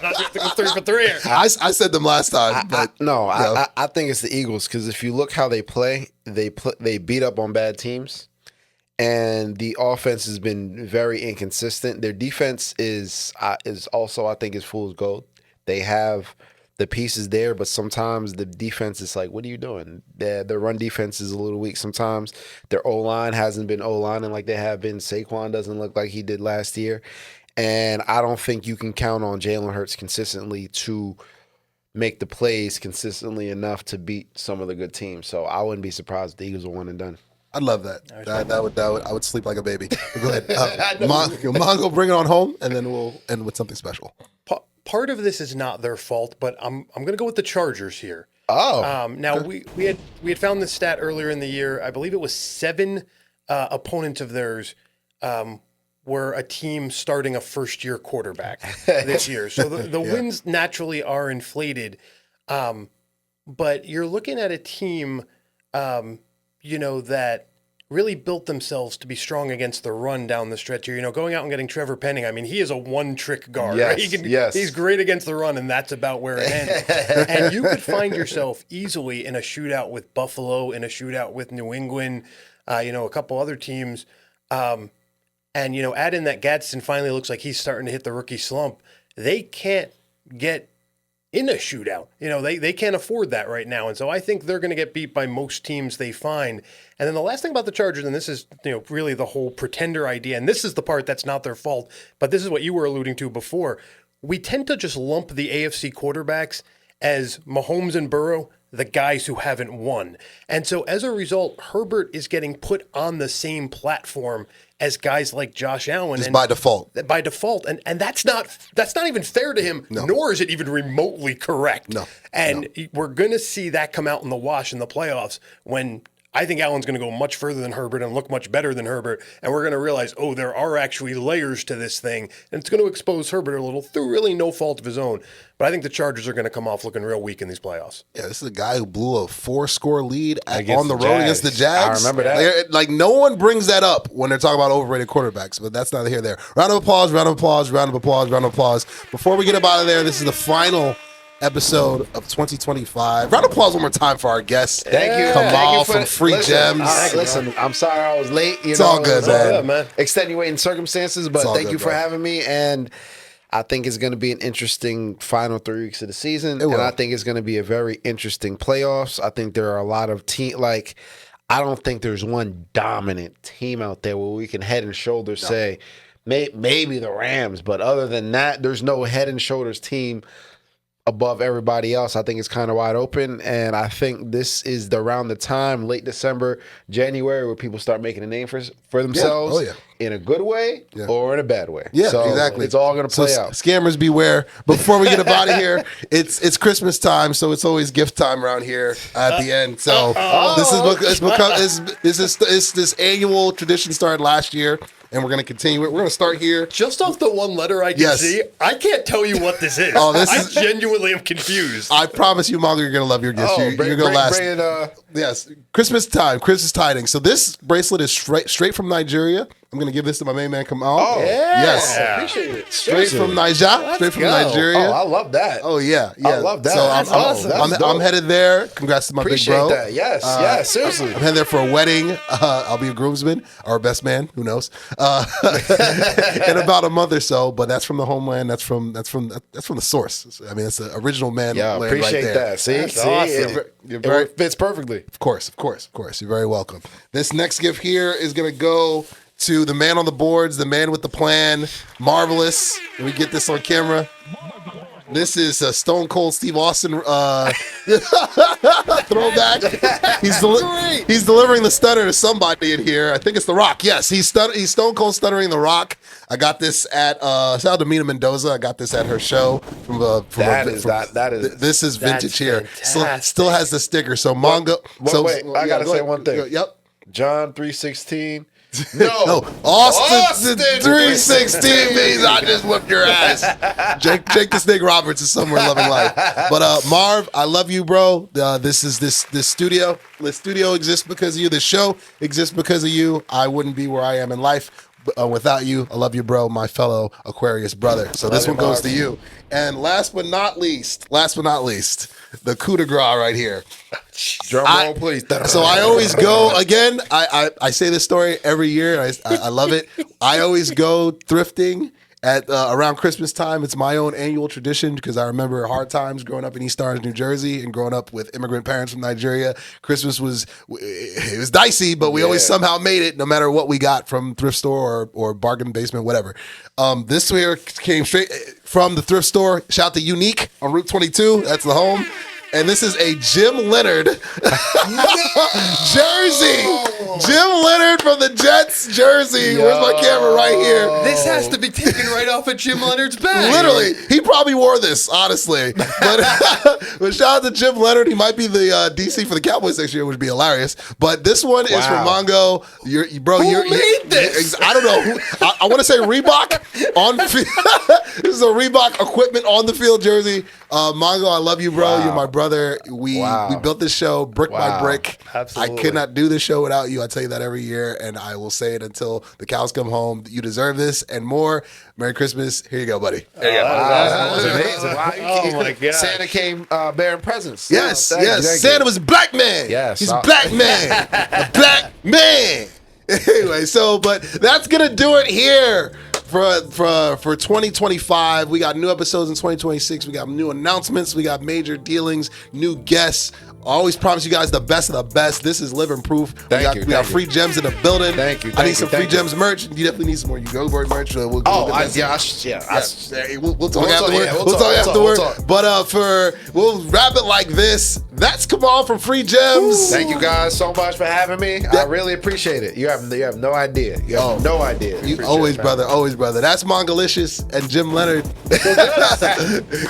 not just going 3 for 3 here.
I said them last time, but
I think it's the Eagles because if you look how they play, they beat up on bad teams, and the offense has been very inconsistent. Their defense is also, I think, is fool's gold. They have the piece is there, but sometimes the defense is like, what are you doing? The run defense is a little weak sometimes. Their O-line hasn't been O-lining like they have been. Saquon doesn't look like he did last year. And I don't think you can count on Jalen Hurts consistently to make the plays consistently enough to beat some of the good teams. So I wouldn't be surprised if the Eagles were 1 and done.
I'd love that. That would I would sleep like a baby. Go ahead. Mongo, bring it on home, and then we'll end with something special.
Part of this is not their fault, but I'm going to go with the Chargers here.
Oh,
now we had found this stat earlier in the year. I believe it was 7 opponents of theirs were a team starting a first-year quarterback this year. So the wins naturally are inflated, but you're looking at a team, that really built themselves to be strong against the run down the stretch here. Going out and getting Trevor Penning. I mean, he is a one-trick guard.
Yes,
right? He's great against the run, and that's about where it ends. And you could find yourself easily in a shootout with Buffalo, in a shootout with New England, a couple other teams. And add in that Gadsden finally looks like he's starting to hit the rookie slump. They can't get in a shootout. They can't afford that right now. And so I think they're going to get beat by most teams they find. And then the last thing about the Chargers, and this is, really the whole pretender idea, and this is the part that's not their fault, but this is what you were alluding to before. We tend to just lump the AFC quarterbacks as Mahomes and Burrow, the guys who haven't won. And so as a result, Herbert is getting put on the same platform as guys like Josh Allen.
Just by default.
By default. And that's not even fair to him, nor is it even remotely correct.
No.
And we're going to see that come out in the wash in the playoffs when I think Allen's going to go much further than Herbert and look much better than Herbert. And we're going to realize, there are actually layers to this thing. And it's going to expose Herbert a little through really no fault of his own. But I think the Chargers are going to come off looking real weak in these playoffs.
Yeah, this is a guy who blew a 4-score lead
Against
on the
the
road
Jags.
against the Jags.
I remember that.
Like no one brings that up when they're talking about overrated quarterbacks, but that's neither here nor there. Round of applause, round of applause, round of applause, round of applause. Before we get up out of there, this is the final episode of 2025. Round of applause one more time for our guest.
Thank you.
Kamal
Thank you
from Free Gems.
Listen, I'm sorry I was late.
It's all good, man.
Extenuating circumstances, but thank you for having me. And I think it's going to be an interesting final 3 weeks of the season. And I think it's going to be a very interesting playoffs. I think there are a lot of I don't think there's one dominant team out there where we can head and shoulders say, maybe the Rams. But other than that, there's no head and shoulders team above everybody else. I think it's kind of wide open, and I think this is around the time, late December, January, where people start making a name for themselves in a good way or in a bad way.
Yeah,
so
exactly.
It's all going to play out.
Scammers beware. Before we get up out of here, it's Christmas time, so it's always gift time around here at the end. So this annual tradition started last year. And we're going to continue it. We're going to start here.
Just off the one letter I can see, I can't tell you what this is. I genuinely am confused.
I promise you, Mongo, you're going to love your gifts. You're going to last. Yes, Christmas time, Christmas tidings. So this bracelet is straight from Nigeria. I'm going to give this to my main man, Kamal.
Oh,
yes.
Appreciate it.
Straight from Nigeria. Straight from Nigeria.
Oh, I love that.
Oh, yeah.
I love that.
So
That's awesome.
I'm headed there. Congrats to my big bro.
Appreciate that. Yes, seriously.
I'm heading there for a wedding. I'll be a groomsman or a best man. Who knows? In about a month or so. But that's from the homeland. That's from the source. I mean, it's the original man.
Yeah,
land
appreciate
right there.
that. See,
awesome.
it fits perfectly.
Of course. You're very welcome. This next gift here is going to go to the man on the boards, the man with the plan. Marvelous. Can we get this on camera? This is a Stone Cold Steve Austin throwback. He's delivering the stunner to somebody in here. I think it's The Rock. Yes, he's Stone Cold stuttering The Rock. I got this at shout out to Mina Mendoza. I got this at her show this is vintage here. Still has the sticker. So Mongo.
Wait, I gotta say one thing.
Yep.
John 3:16.
No, Austin 316 means I just whipped your ass. Jake the Snake Roberts is somewhere loving life. But Marv, I love you, bro. This studio. This studio exists because of you. This show exists because of you. I wouldn't be where I am in life without you. I love you, bro, my fellow Aquarius brother. So this one goes to you. And last but not least, the coup de grace right here.
Drum roll, please.
So I always go again. I say this story every year. I love it. I always go thrifting at around Christmas time. It's my own annual tradition because I remember hard times growing up in East Orange, New Jersey, and growing up with immigrant parents from Nigeria. Christmas was dicey, but we always somehow made it, no matter what we got from thrift store or bargain basement, whatever. This here came straight from the thrift store. Shout out to Unique on Route 22. That's the home. And this is a Jim Leonard jersey. Jim Leonard from the Jets jersey. Where's my camera? Right here.
This has to be taken right off of Jim Leonard's back.
Literally. He probably wore this, honestly. But, but shout out to Jim Leonard. He might be the DC for the Cowboys next year, which would be hilarious. But this one is from Mongo. Who
made this?
I don't know. I want to say Reebok on field. This is a Reebok equipment on the field jersey. Mongo, I love you, bro. You're my brother. We built this show brick by brick.
Absolutely.
I could not do this show without you. I tell you that every year, and I will say it until the cows come home. You deserve this and more. Merry Christmas. Here you go, buddy.
There you go. That was amazing. Wow.
Oh my God.
Santa came bearing presents.
Yes,
Thank you.
Santa was a black man.
Yes.
He's a black man. A black man. Anyway, but that's gonna do it here for 2025. We got new episodes in 2026. We got new announcements. We got major dealings, new guests. I always promise you guys the best of the best. This is living proof. We got free gems in the building.
Thank you.
I need some free gems merch. You definitely need some more UGOBOY merch. We'll talk afterward. But we'll wrap it like this. That's Kamal from Free Gems.
Thank you guys so much for having me. I really appreciate it. You have no idea. You have no idea.
Always, brother. That's Mongolicious and Jim Leonard.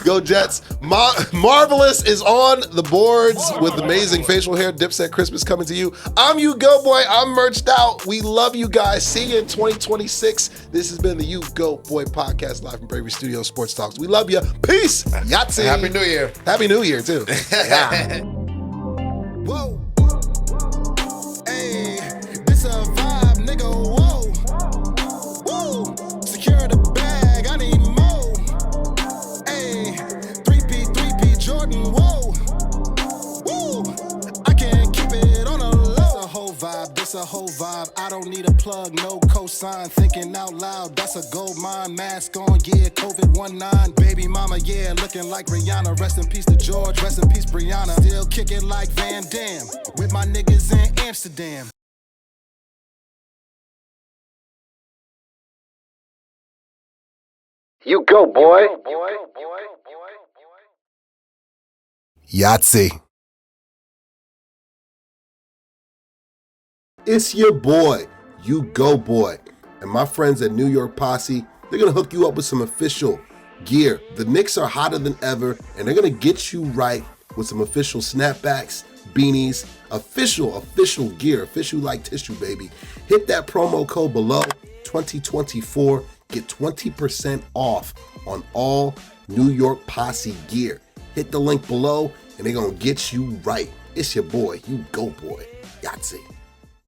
Go Jets. Marvelous is on the boards with amazing facial hair. Dipset Christmas coming to you. I'm U-Goboy. I'm merched out. We love you guys. See you in 2026. This has been the U-Goboy podcast live from Bravery Studios Sports Talks. We love you. Peace. Yahtzee.
Happy New Year.
Happy New Year, too. Yeah.
Whoa. Hey, this a vibe, nigga. Whoa. Woo. Secure the bag, I need more. Hey, 3P Jordan. Whoa. Woo. I can't keep it on a low. This a whole vibe. I don't need a plug, no cosign. Thinking out loud, that's a gold mine. Mask on, yeah, COVID-19. Baby mama, yeah, looking like Rihanna. Rest in peace to George, rest in peace Brianna. Still kicking like Van Damme with my niggas in Amsterdam.
You go, boy.
Yahtzee. It's your boy, U-Goboy, and my friends at New York Posse. They're gonna hook you up with some official gear. The Knicks are hotter than ever, and they're gonna get you right with some official snapbacks, beanies, official gear, official like tissue, baby. Hit that promo code below, 2024. Get 20% off on all New York Posse gear. Hit the link below, and they're gonna get you right. It's your boy, U-Goboy. Yahtzee.